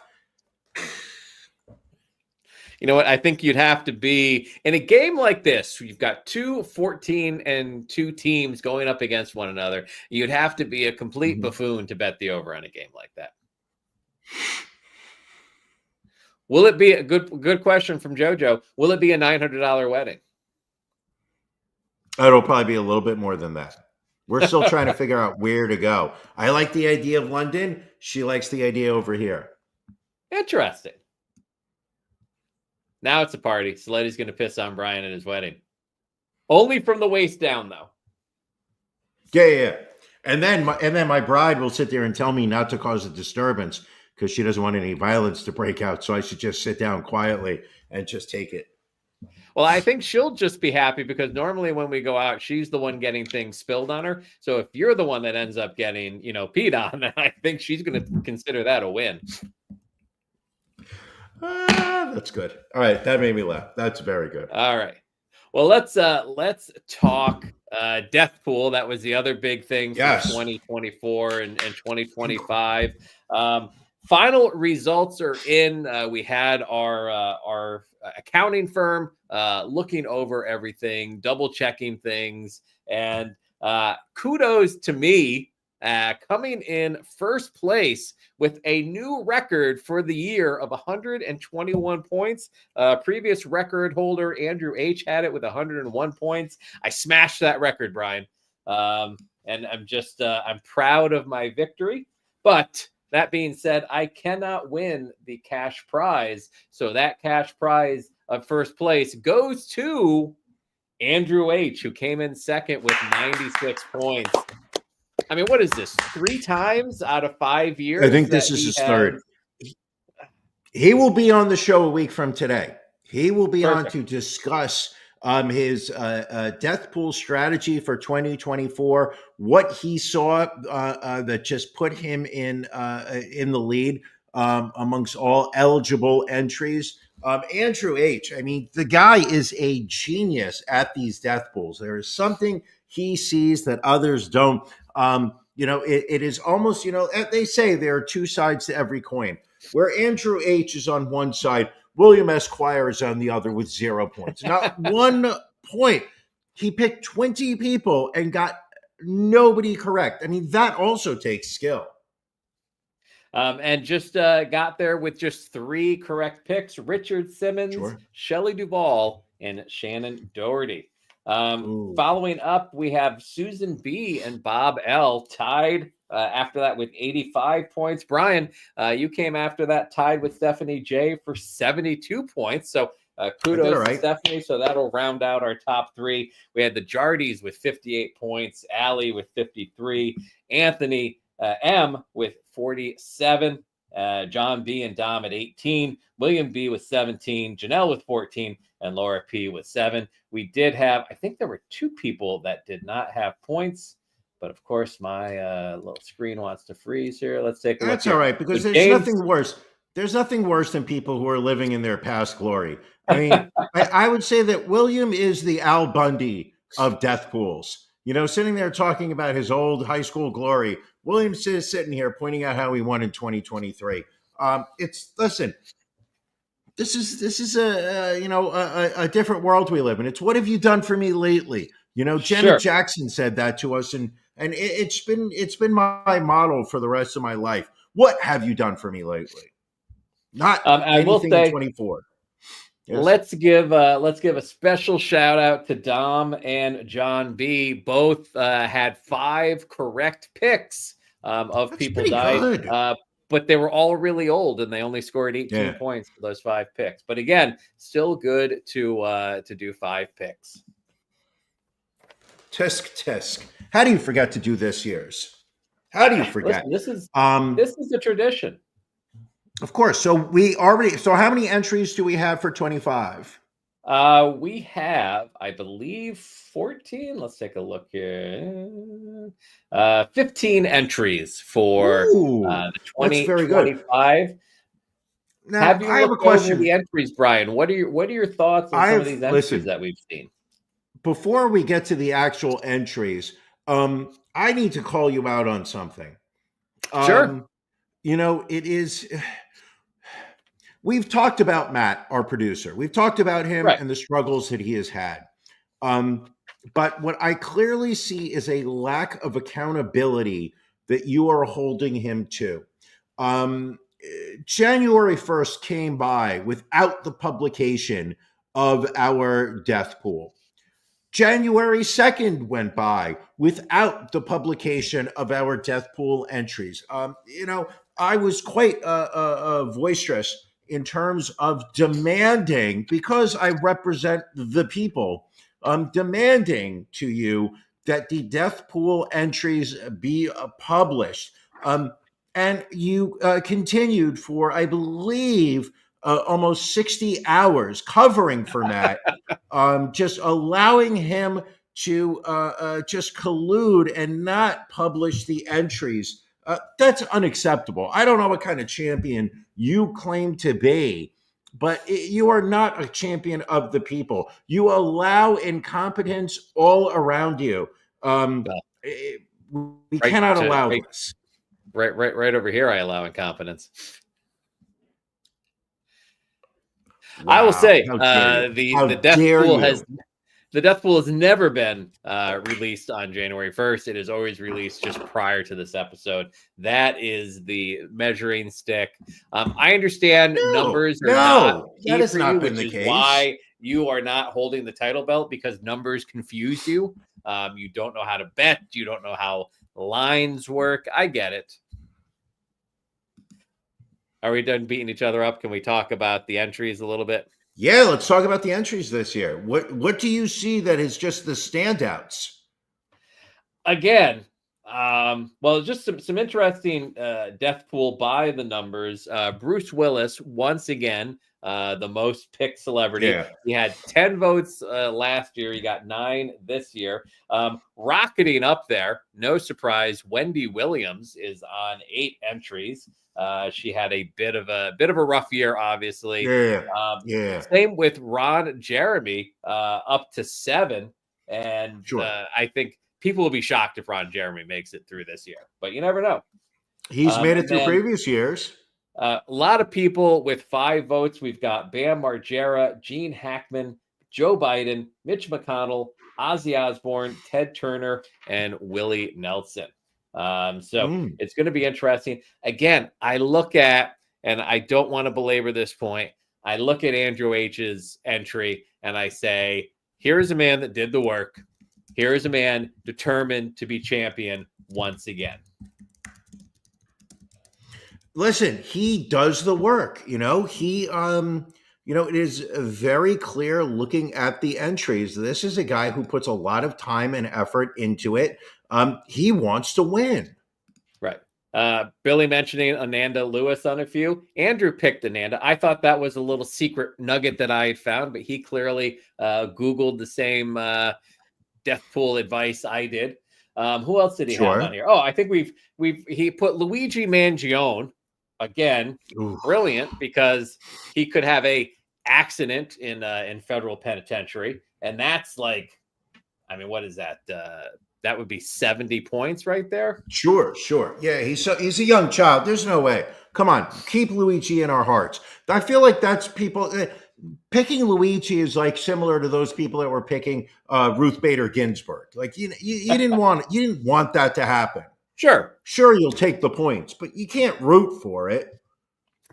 You know what? I think you'd have to be in a game like this. You've got 14-2 teams going up against one another. You'd have to be a complete buffoon to bet the over on a game like that. Will it be a good question from JoJo? Will it be a $900 wedding? It'll probably be a little bit more than that. We're still trying to figure out where to go. I like the idea of London. She likes the idea over here. Interesting. Now it's a party. Soletti's going to piss on Brian at his wedding. Only from the waist down, though. Yeah. And then my bride will sit there and tell me not to cause a disturbance because she doesn't want any violence to break out. So I should just sit down quietly and just take it. Well, I think she'll just be happy because normally when we go out, she's the one getting things spilled on her. So if you're the one that ends up getting, peed on, then I think she's going to consider that a win. That's good. All right, that made me laugh. That's very good. All right. Well, let's talk death pool. That was the other big thing for 2024 and 2025. Final results are in. We had our accounting firm looking over everything, double checking things, and kudos to me. Coming in first place with a new record for the year of 121 points. Previous record holder Andrew H had it with 101 points. I smashed that record, Brian. And I'm proud of my victory. But that being said, I cannot win the cash prize. So that cash prize of first place goes to Andrew H, who came in second with 96 points. I mean, what is this? 3 times out of 5 years? I think this is his third. He will be on the show a week from today. He will be on to discuss his death pool strategy for 2024, what he saw that just put him in the lead amongst all eligible entries. Andrew H, I mean, the guy is a genius at these death pools. There is something he sees that others don't. It is almost, they say there are 2 sides to every coin. Where Andrew H is on one side, William Esquire is on the other with 0 points. Not 1 point. He picked 20 people and got nobody correct. I mean, that also takes skill. And just got there with just 3 correct picks. Richard Simmons, Shelley Duvall, and Shannon Doherty. Following up, we have Susan B and Bob L tied after that with 85 points. Brian, you came after that tied with Stephanie J for 72 points. So kudos to Stephanie. So that'll round out our top 3. We had the Jardys with 58 points, Allie with 53, Anthony M with 47, John B and Dom at 18, William B with 17, Janelle with 14, and Laura P with 7. We did have, I think there were 2 people that did not have points, but of course my little screen wants to freeze here. Let's take a look. That's all right, because there's nothing worse. There's nothing worse than people who are living in their past glory. I mean, I would say that William is the Al Bundy of death pools. Sitting there talking about his old high school glory. William's just sitting here pointing out how he won in 2023. Listen, this is a different world we live in. It's what have you done for me lately? Janet Sure. Jackson said that to us, and it's been my motto for the rest of my life. What have you done for me lately? Not I will anything in say, 24. Yes. let's give a special shout out to Dom and John B. Both had 5 correct picks of That's people pretty died, good. but they were all really old and they only scored 18 Yeah. points for those 5 picks. But again, still good to do 5 picks. Tisk. How do you forget to do this year's? How do you forget? Listen, this is a tradition. Of course. So how many entries do we have for 25? We have, I believe, 14. Let's take a look here. 15 entries for Ooh, the that's very good. 2025. Now, Have you I have a looked over question. the entries, Brian? What are your thoughts on some of these entries that we've seen? Before we get to the actual entries, I need to call you out on something. Sure. It is. We've talked about Matt, our producer. We've talked about him Right. and the struggles that he has had. But what I clearly see is a lack of accountability that you are holding him to. January 1st came by without the publication of our death pool. January 2nd went by without the publication of our death pool entries. I was quite boisterous in terms of demanding, because I represent the people, demanding to you that the death pool entries be published. And you continued for, I believe, almost 60 hours covering for Matt, just allowing him to just collude and not publish the entries. That's unacceptable. I don't know what kind of champion you claim to be, but you are not a champion of the people. You allow incompetence all around you. We cannot allow this. Right over here, I allow incompetence. Wow. I will say How dare you? the death pool has never been released on January 1st. It is always released just prior to this episode. That is the measuring stick. I understand numbers are not key that has for not you, been which the is case. why you are not holding the title belt, because numbers confuse you. You don't know how to bet. You don't know how lines work. I get it. Are we done beating each other up? Can we talk about the entries a little bit? Yeah, let's talk about the entries this year. What do you see that is just the standouts? Again, well, just some interesting death pool by the numbers. Bruce Willis, once again, the most picked celebrity. Yeah. He had 10 votes last year. He got 9 this year. Rocketing up there, no surprise, Wendy Williams is on 8 entries. She had a bit of a rough year, obviously. Yeah. Same with Ron Jeremy, up to 7. And Sure. I think people will be shocked if Ron Jeremy makes it through this year, but you never know. He's made it through previous years. A lot of people with 5 votes. We've got Bam Margera, Gene Hackman, Joe Biden, Mitch McConnell, Ozzy Osbourne, Ted Turner, and Willie Nelson. It's going to be interesting. Again, I look at, and I don't want to belabor this point, I look at Andrew H's entry and I say, here's a man that did the work. Here is a man determined to be champion once again. Listen, he does the work. It is very clear looking at the entries. This is a guy who puts a lot of time and effort into it. He wants to win. Right. Billy mentioning Ananda Lewis on a few. Andrew picked Ananda. I thought that was a little secret nugget that I had found, but he clearly Googled the same death pool advice I did. Who else did he have on here? Oh, I think he put Luigi Mangione again. Ooh. Brilliant, because he could have a accident in federal penitentiary, and that's like I mean, what is that? That would be 70 points right there. Sure. Yeah, he's a young child. There's no way. Come on, keep Luigi in our hearts. I feel like that's people picking Luigi is like similar to those people that were picking Ruth Bader Ginsburg. Like you didn't want that to happen. Sure, you'll take the points, but you can't root for it.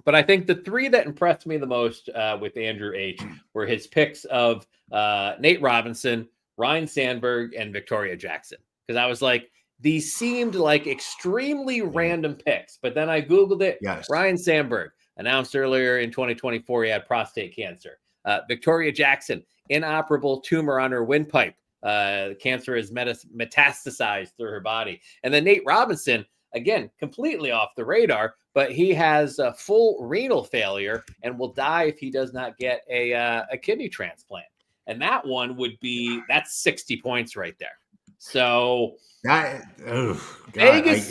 But I think the three that impressed me the most with Andrew H. were his picks of Nate Robinson, Ryan Sandberg, and Victoria Jackson. Because I was like, these seemed like extremely random picks. But then I Googled it. Yes. Ryan Sandberg announced earlier in 2024 he had prostate cancer. Victoria Jackson, inoperable tumor on her windpipe. Cancer is metastasized through her body. And then Nate Robinson, again, completely off the radar, but he has a full renal failure and will die if he does not get a kidney transplant. And that one would be, that's 60 points right there. So Vegas,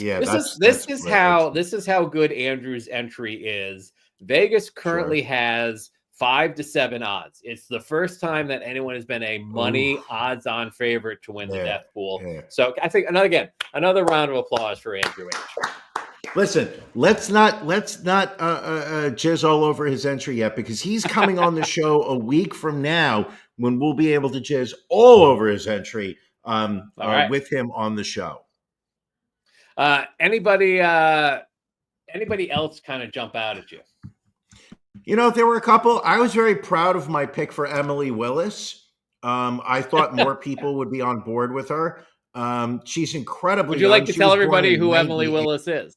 this is how good Andrew's entry is. Vegas currently has 5 to 7 odds. It's the first time that anyone has been a money odds-on favorite to win the death pool. Yeah. So I think another round of applause for Andrew H. Listen, let's not jizz all over his entry yet, because he's coming on the show a week from now when we'll be able to jizz all over his entry with him on the show. Anybody else kind of jump out at you? There were a couple. I was very proud of my pick for Emily Willis. I thought more people would be on board with her. She's incredibly Would you like to tell everybody who Emily Willis is?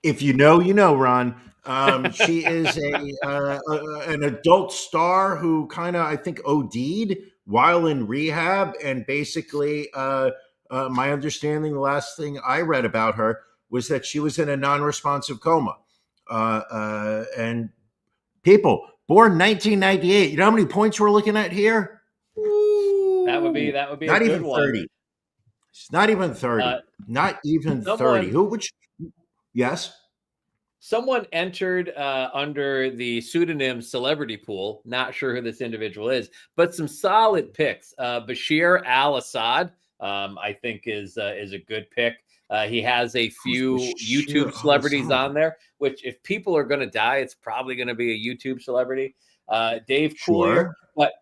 If you know, Ron. She is an adult star who kind of, I think, OD'd while in rehab. And basically, my understanding, the last thing I read about her was that she was in a non-responsive coma. And people born 1998. You know how many points we're looking at here? Ooh, that would be not a even good 30. One. It's not even 30. Not even 30. Who would? Yes. Someone entered under the pseudonym Celebrity Pool. Not sure who this individual is, but some solid picks. Bashir Al-Assad, I think, is a good pick. He has a few YouTube celebrities on there, which if people are going to die, it's probably going to be a YouTube celebrity. Dave Coulier. But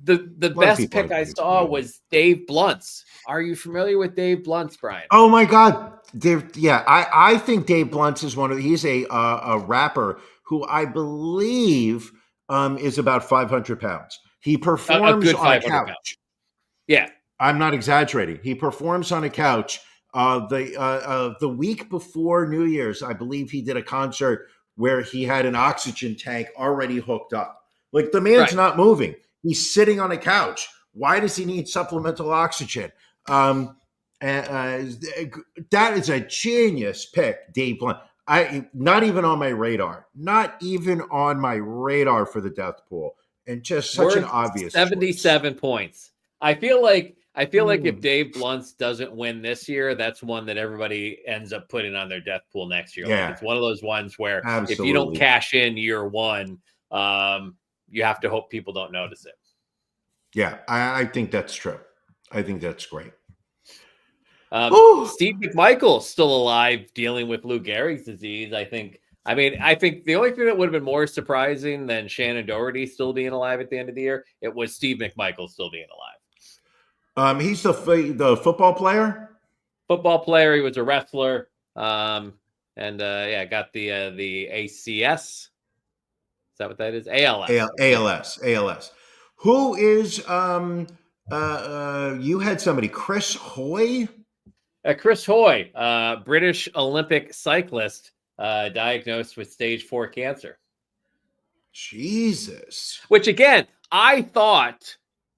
the best pick I saw was Dave Bluntz. Are you familiar with Dave Bluntz, Brian? Oh my God. Dave, yeah, I think Dave Bluntz is he's a rapper who I believe is about 500 pounds. He performs on a couch. Pounds. Yeah. I'm not exaggerating. He performs on a couch. The week before New Year's, I believe he did a concert where he had an oxygen tank already hooked up. Like, the man's not moving. He's sitting on a couch. Why does he need supplemental oxygen? That is a genius pick, Dave Blunt. Not even on my radar. Not even on my radar for the death pool. And just such an obvious 77 points. I feel like if Dave Bluntz doesn't win this year, that's one that everybody ends up putting on their death pool next year. Yeah. Like, it's one of those ones where Absolutely. If you don't cash in year one, you have to hope people don't notice it. Yeah, I think that's true. I think that's great. Steve McMichael's still alive, dealing with Lou Gehrig's disease. I think the only thing that would have been more surprising than Shannon Doherty still being alive at the end of the year, it was Steve McMichael still being alive. He's the football player. Football player. He was a wrestler. Got the ACS. Is that what that is? ALS. ALS. Who is you had somebody, Chris Hoy? Chris Hoy, British Olympic cyclist, diagnosed with stage 4 cancer. Jesus. Which, again, I thought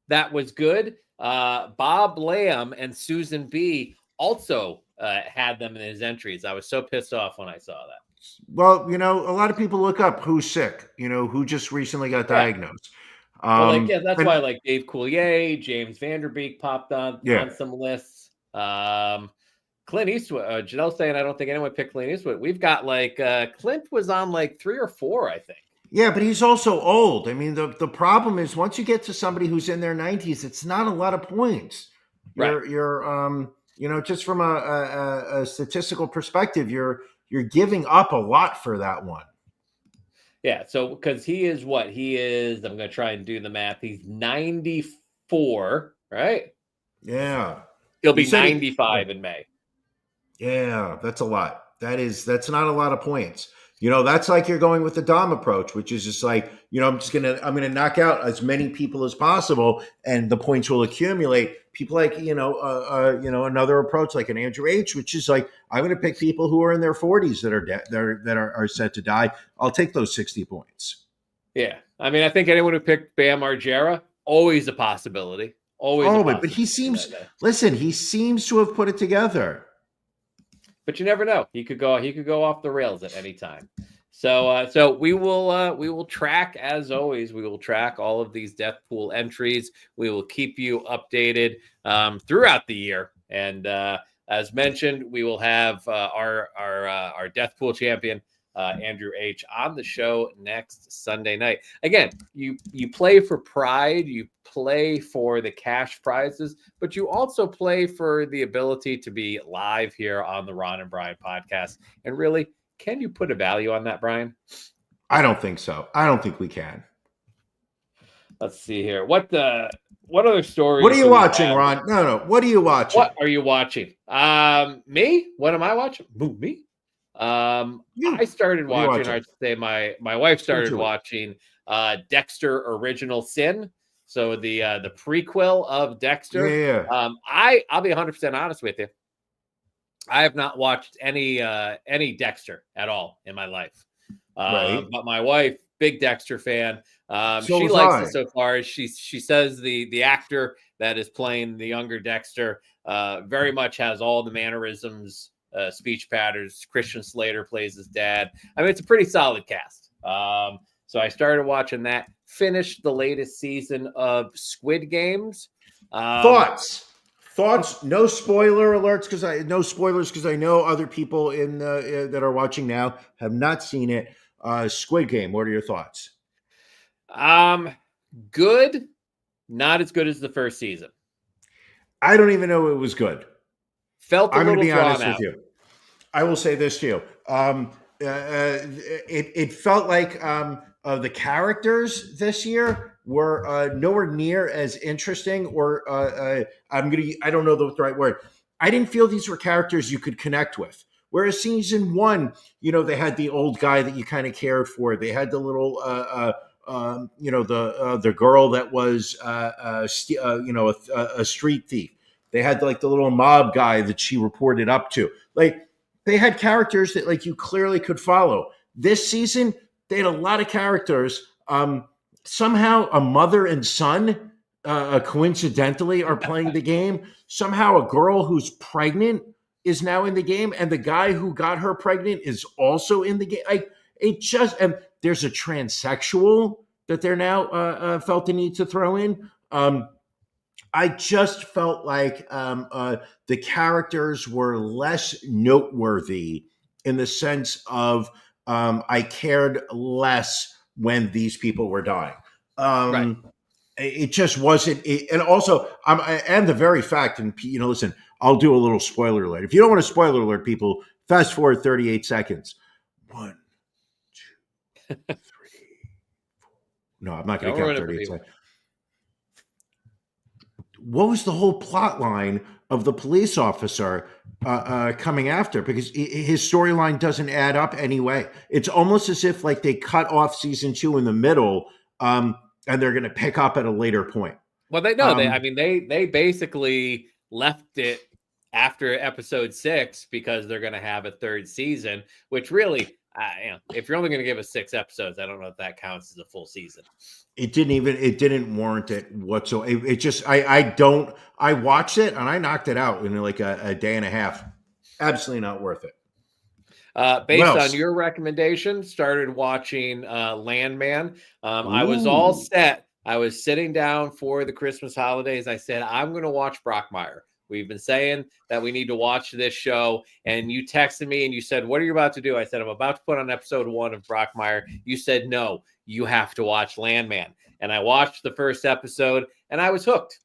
that was good. Bob Lamb and Susan B also had them in his entries. I was so pissed off when I saw that. Well, a lot of people look up who's sick, who just recently got diagnosed. That's why Dave Coulier, James Vanderbeek popped on some lists. Clint Eastwood, Janelle's saying I don't think anyone picked Clint Eastwood. We've got Clint was on 3 or 4, I think. Yeah, but he's also old. I mean, the problem is once you get to somebody who's in their 90s, it's not a lot of points. Right. Just from a statistical perspective, you're giving up a lot for that one. Yeah. So because he is what he is, I'm going to try and do the math. He's 94, right? Yeah. He'll You be said 95 in May. Yeah, that's a lot. That's not a lot of points. That's like you're going with the Dom approach, which is just like, I'm gonna knock out as many people as possible, and the points will accumulate. People like, another approach like an Andrew H, which is like, I'm gonna pick people who are in their 40s that are set to die. I'll take those 60 points. Yeah. I mean, I think anyone who picked Bam Margera, always a possibility. Always a possibility. But he seems to have put it together. But you never know. He could go off the rails at any time. So we will track, as always. We will track all of these death pool entries. We will keep you updated throughout the year. And as mentioned, we will have our death pool champion, Andrew H, on the show next Sunday night. Again, you play for pride, you play for the cash prizes, but you also play for the ability to be live here on the Ron and Brian podcast. And really, can you put a value on that, Brian? I don't think so. I don't think we can. Let's see here. What other stories? What are you watching, Ron? No. What are you watching? What are you watching? Me? What am I watching? Me? I started watching. I'd say my wife started watching Dexter Original Sin. So the prequel of Dexter. Yeah. I'll be 100% honest with you. I have not watched any Dexter at all in my life. Right. But my wife, big Dexter fan. She likes it so far. She says the actor that is playing the younger Dexter very much has all the mannerisms, speech patterns. Christian Slater plays his dad. I mean, it's a pretty solid cast. So I started watching that. Finished the latest season of Squid Games. Thoughts? No spoiler alerts because I know other people that are watching now have not seen it. Squid Game. What are your thoughts? Good. Not as good as the first season. I don't even know it was good. Felt I'm going to be honest with you. I will say this to you. It felt like the characters this year were nowhere near as interesting, or I don't know the right word. I didn't feel these were characters you could connect with. Whereas season one, they had the old guy that you kind of cared for. They had the little, the girl that was, a street thief. They had like the little mob guy that she reported up to. Like, they had characters that like you clearly could follow. This season, they had a lot of characters. Somehow a mother and son coincidentally are playing the game. Somehow a girl who's pregnant is now in the game, and the guy who got her pregnant is also in the game. And there's a transsexual that they're now felt the need to throw in. I just felt like the characters were less noteworthy in the sense of I cared less when these people were dying. Right. It just wasn't. And also, and the very fact, and listen, I'll do a little spoiler alert. If you don't want a spoiler alert, people, fast forward 38 seconds. 1, 2, 3, 4. No, I'm not going to count 38 seconds. What was the whole plot line of the police officer coming after? Because his storyline doesn't add up anyway. It's almost as if like they cut off season 2 in the middle, and they're going to pick up at a later point. Well, they basically left it after episode 6 because they're going to have a third season, which really, if you're only going to give us 6 episodes, I don't know if that counts as a full season. It didn't warrant it whatsoever. It just, I watched it and I knocked it out in like a day and a half. Absolutely not worth it. Based on your recommendation, started watching Landman. I was all set. I was sitting down for the Christmas holidays. I said, I'm going to watch Brockmire. We've been saying that we need to watch this show, and you texted me and you said, "What are you about to do?" I said, "I'm about to put on episode 1 of Brockmire." You said, "No, you have to watch Landman." And I watched the first episode, and I was hooked.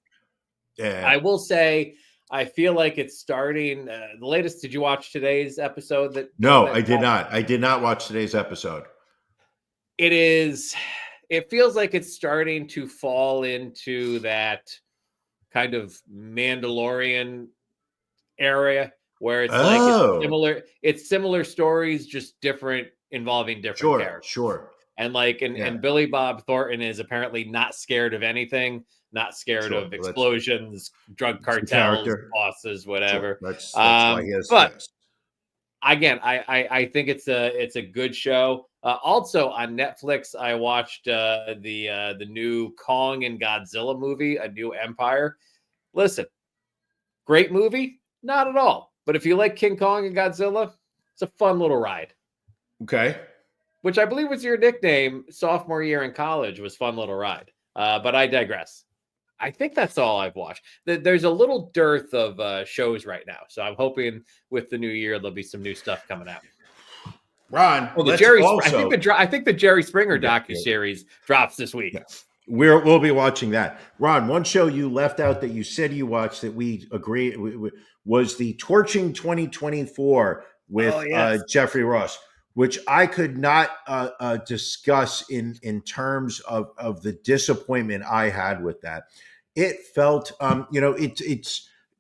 Yeah. I will say, I feel like it's starting. The latest, did you watch today's episode? No, I did not. I did not watch today's episode. It feels like it's starting to fall into that kind of Mandalorian area where it's like it's similar stories, just different, involving different characters. Sure. And and Billy Bob Thornton is apparently not scared of anything, not scared of explosions, drug cartels, bosses, whatever. Sure. That's why he has this. Again, I think it's a good show. Also on Netflix, I watched the new Kong and Godzilla movie, A New Empire. Listen, great movie? Not at all. But if you like King Kong and Godzilla, it's a fun little ride. Okay. Which I believe was your nickname sophomore year in college, was Fun Little Ride. But I digress. I think that's all I've watched. There's a little dearth of shows right now. So I'm hoping with the new year, there'll be some new stuff coming out. Ron, I think the Jerry Springer docuseries drops this week. Yeah. We'll be watching that. Ron, one show you left out that you said you watched that we agree was the Torching 2024 with Jeffrey Ross, which I could not discuss in terms of the disappointment I had with that. It felt,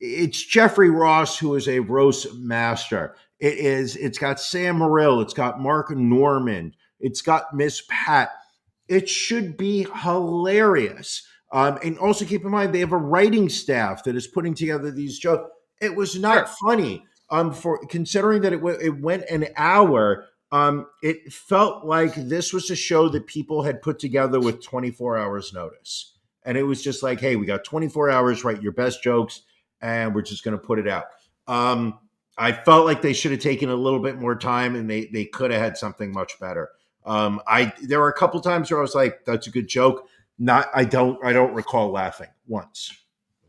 it's Jeffrey Ross, who is a roast master. It's got Sam Morril, it's got Mark Norman, it's got Miss Pat. It should be hilarious. And also keep in mind, they have a writing staff that is putting together these jokes. It was not funny. For considering that it went an hour, it felt like this was a show that people had put together with 24 hours notice. And it was just like, hey, we got 24 hours, write your best jokes, and we're just going to put it out. I felt like they should have taken a little bit more time, and they could have had something much better. There were a couple times where I was like, that's a good joke. I don't recall laughing once.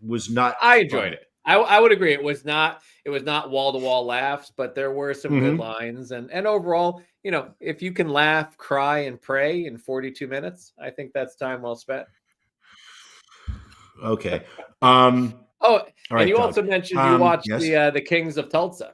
It was not. I enjoyed it. I would agree. It was not wall to wall laughs, but there were some good lines. And overall, if you can laugh, cry, and pray in 42 minutes, I think that's time well spent. Okay. And you also mentioned you watched the Kings of Tulsa.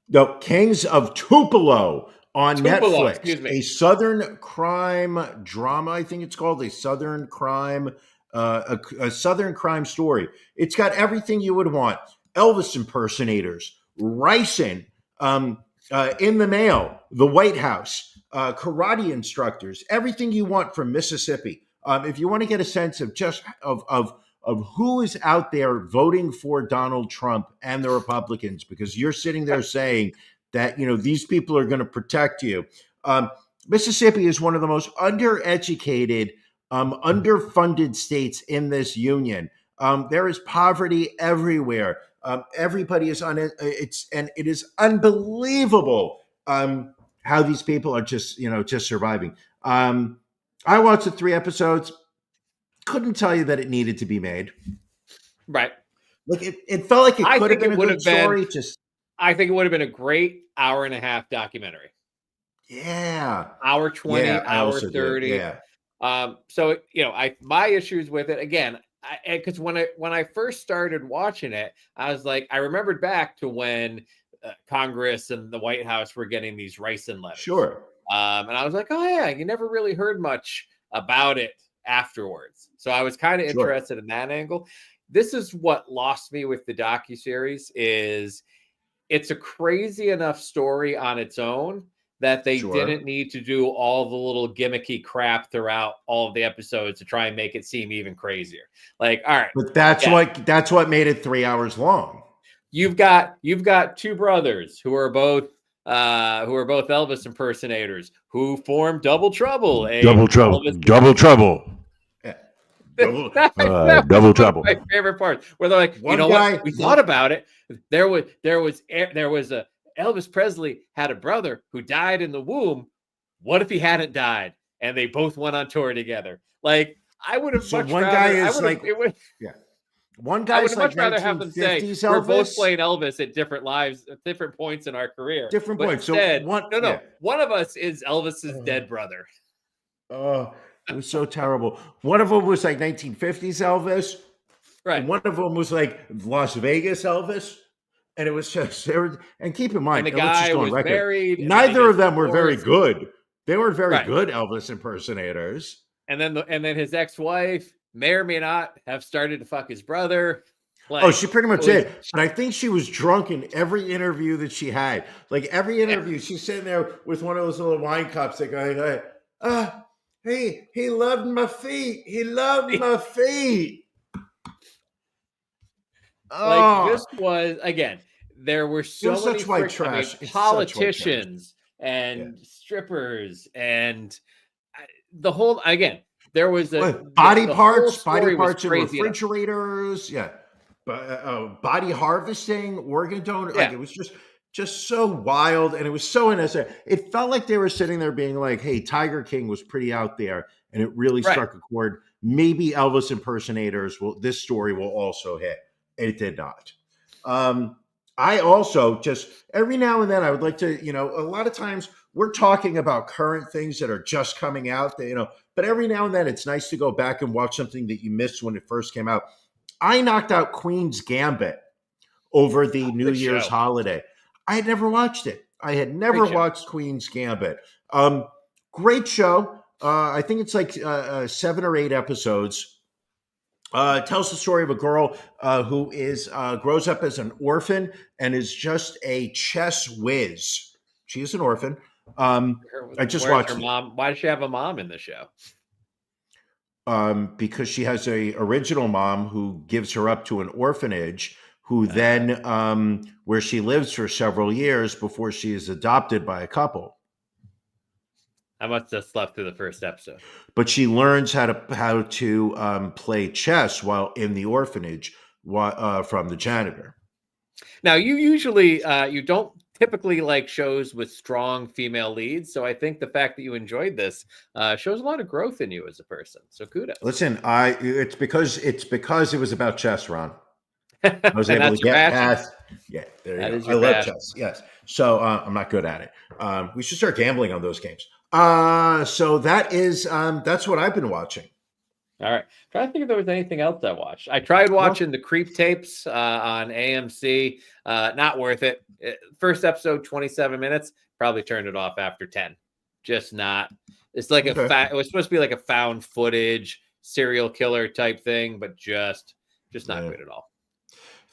The Kings of Tupelo on Netflix. Excuse me. A Southern crime drama, I think it's called. A Southern crime a Southern crime story. It's got everything you would want. Elvis impersonators, ricin, in the mail, the White House, karate instructors, everything you want from Mississippi. If you want to get a sense of just of who is out there voting for Donald Trump and the Republicans, because you're sitting there saying that, these people are going to protect you. Mississippi is one of the most undereducated, underfunded states in this union. There is poverty everywhere. Everybody is on it. It is unbelievable how these people are just surviving. I watched the 3 episodes. Couldn't tell you that it needed to be made. Right. Like it felt like it could have been a good story. I think it would have been a great hour and a half documentary. Yeah. Hour 20, hour 30. Yeah. So my issues with it again, because when I first started watching it, I was like, I remembered back to when Congress and the White House were getting these ricin letters. Sure. And I was like, oh yeah, you never really heard much about it afterwards. So I was kind of interested in that angle. This is what lost me with the docuseries is it's a crazy enough story on its own that they didn't need to do all the little gimmicky crap throughout all of the episodes to try and make it seem even crazier. Like, all right. But that's what made it 3 hours long. You've got 2 brothers who are both Elvis impersonators who form Double Trouble. Double Trouble. Double Trouble. Double Trouble. My favorite part, where they're like, what? We thought about it. There was a Elvis Presley had a brother who died in the womb. What if he hadn't died? And they both went on tour together. Like I would have. So much one rather, guy is One I would guy's like much rather have them say 1950s we're both Elvis. playing Elvis at different lives, at different points in our career. Different But points. So instead, one, no, yeah. one of us is Elvis's dead brother. Oh, it was so terrible. One of them was like 1950s Elvis, and Right. one of them was like Las Vegas Elvis. And it was just, and keep in mind, And the let's just guy go on was record. married. And then he Neither of gets them were very divorced. good. They weren't very Right. good Elvis impersonators. And then his ex-wife may or may not have started to fuck his brother. Like, Oh, she pretty much it was- did. But I think she was drunk in every interview that she had. Like every interview, she's sitting there with one of those little wine cups. They go, he loved my feet. He loved my feet. Like this was again. There were so was many such white trash. It's such white trash. politicians and strippers and the whole again. There was body the parts whole in story was crazy enough. refrigerators. Yeah, body harvesting, organ donor. Yeah. Like it was just so wild, and it was so unnecessary. It felt like they were sitting there being like, "Hey, Tiger King was pretty out there," and it really Right. struck a chord. Maybe Elvis impersonators will. This story will also hit. It did not. I also just every now and then I would like to, a lot of times we're talking about current things that are just coming out, but every now and then it's nice to go back and watch something that you missed when it first came out. I knocked out Queen's Gambit over the New Year's holiday. I had never watched it. I had never watched Queen's Gambit. Great show. I think it's like 7 or 8 episodes. It tells the story of a girl who is grows up as an orphan and is just a chess whiz. She is an orphan. I just watched her mom. Why does she have a mom in the show? Because she has a original mom who gives her up to an orphanage, who then where she lives for several years before she is adopted by a couple. I must have slept through the first episode. But she learns how to play chess while in the orphanage from the janitor. Now, you usually you don't typically like shows with strong female leads, so I think the fact that you enjoyed this shows a lot of growth in you as a person. So kudos. Listen, it's because it was about chess, Ron. I was able to get past. Yeah, there you go. I love chess. Yes, so I'm not good at it. We should start gambling on those games. So that's what I've been watching. All right. Trying to think if there was anything else I watched. I tried watching the Creep tapes on AMC. Not worth it. First episode, 27 minutes. Probably turned it off after 10. Just not. It's like it was supposed to be like a found footage serial killer type thing, but just not good at all.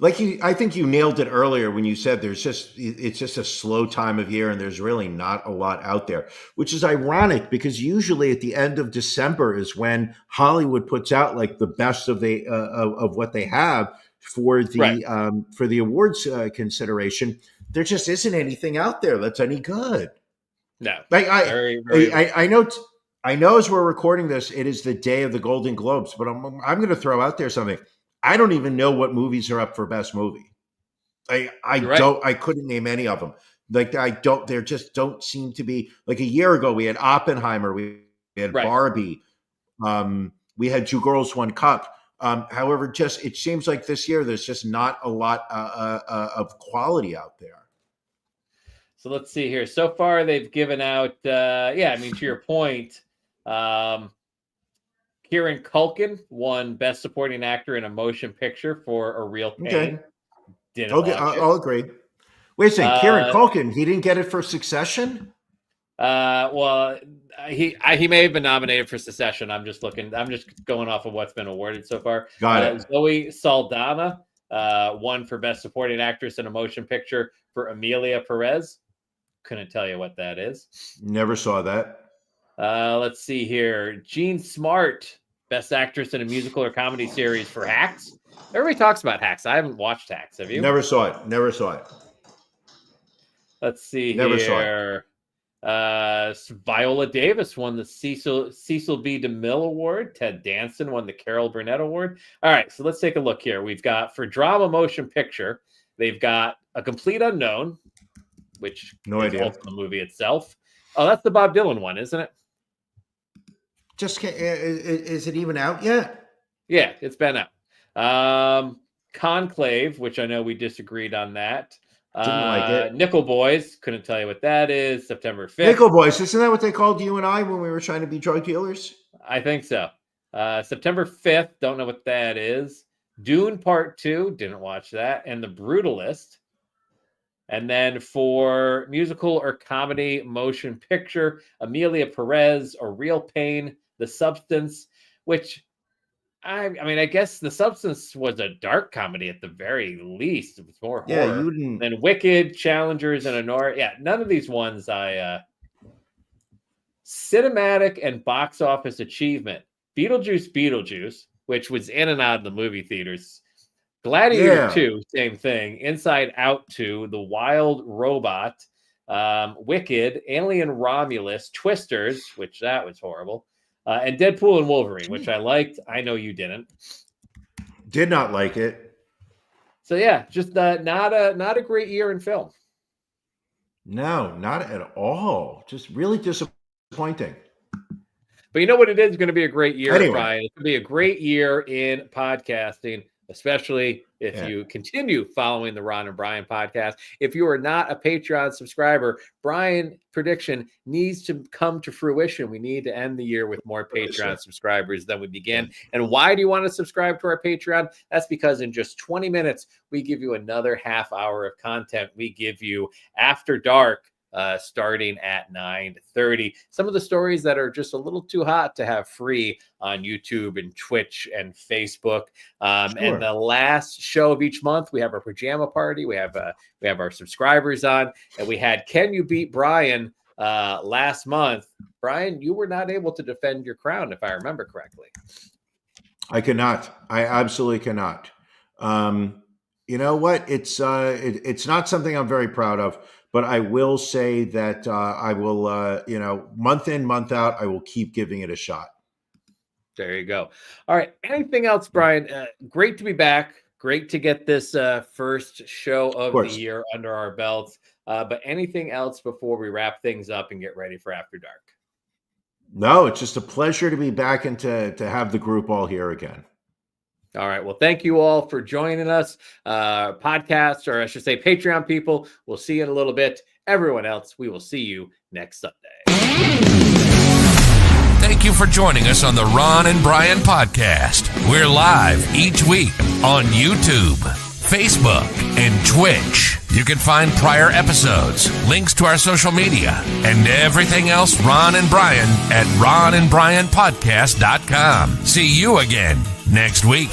I think you nailed it earlier when you said it's just a slow time of year and there's really not a lot out there, which is ironic because usually at the end of December is when Hollywood puts out like the best of what they have for the awards consideration. There just isn't anything out there that's any good. No, I know as we're recording this, it is the day of the Golden Globes, but I'm going to throw out there something. I don't even know what movies are up for best movie. I couldn't name any of them. There just don't seem to be. Like a year ago, we had Oppenheimer, we had Barbie, we had Two Girls, One Cup. However, it seems like this year there's just not a lot of quality out there. So let's see here. So far, they've given out. To your point. Kieran Culkin won Best Supporting Actor in a Motion Picture for A Real Pain. I'll agree. Wait a second, Kieran Culkin, he didn't get it for Succession? Well, he may have been nominated for Succession. I'm just going off of what's been awarded so far. Got it. Zoe Saldana won for Best Supporting Actress in a Motion Picture for Amelia Perez. Couldn't tell you what that is. Never saw that. Let's see here. Jean Smart, Best Actress in a Musical or Comedy Series for Hacks. Everybody talks about Hacks. I haven't watched Hacks. Have you? Never saw it. Let's see Never here. Viola Davis won the Cecil B. DeMille Award. Ted Danson won the Carol Burnett Award. All right, so let's take a look here. We've got for Drama Motion Picture, they've got A Complete Unknown, which is also the movie itself. Oh, that's the Bob Dylan one, isn't it? Is it even out yet? Yeah, it's been out. Conclave, which I know we disagreed on that. Didn't like it. Nickel Boys, couldn't tell you what that is. September 5th. Nickel Boys, isn't that what they called you and I when we were trying to be drug dealers? I think so. September 5th, don't know what that is. Dune Part 2, didn't watch that. And The Brutalist. And then for musical or comedy motion picture, Amelia Perez or Real Pain, The Substance, which I mean, I guess The Substance was a dark comedy at the very least. It was more horror. Yeah, you didn't. Then Wicked, Challengers, and Honora. Yeah, none of these ones cinematic and box office achievement. Beetlejuice, which was in and out of the movie theaters. Gladiator 2, same thing. Inside Out 2, The Wild Robot, Wicked, Alien Romulus, Twisters, which that was horrible. And Deadpool and Wolverine, which I liked. I know you didn't. Did not like it. So yeah, just not a great year in film. No, not at all. Just really disappointing. But you know what? It is going to be a great year, Anyway. Brian. It's going to be a great year in podcasting, especially if you continue following the Ron and Brian podcast. If you are not a Patreon subscriber, Brian prediction needs to come to fruition. We need to end the year with more Patreon subscribers than we began. And why do you want to subscribe to our Patreon? That's because in just 20 minutes, we give you another half hour of content. We give you After Dark, starting at 9:30. Some of the stories that are just a little too hot to have free on YouTube and Twitch and Facebook. And the last show of each month, we have our pajama party. We have our subscribers on, and we had Can You Beat Brian last month. Brian, you were not able to defend your crown, if I remember correctly. I cannot. I absolutely cannot. You know what? It's not something I'm very proud of. But I will say that I will, month in, month out, I will keep giving it a shot. There you go. All right. Anything else, Brian? Great to be back. Great to get this first show of the year under our belts. But anything else before we wrap things up and get ready for After Dark? No, it's just a pleasure to be back and to have the group all here again. All right. Well, thank you all for joining us. Podcast, or I should say Patreon people. We'll see you in a little bit. Everyone else, we will see you next Sunday. Thank you for joining us on the Ron and Brian podcast. We're live each week on YouTube, Facebook, and Twitch. You can find prior episodes, links to our social media, and everything else Ron and Brian at ronandbrianpodcast.com. See you again next week.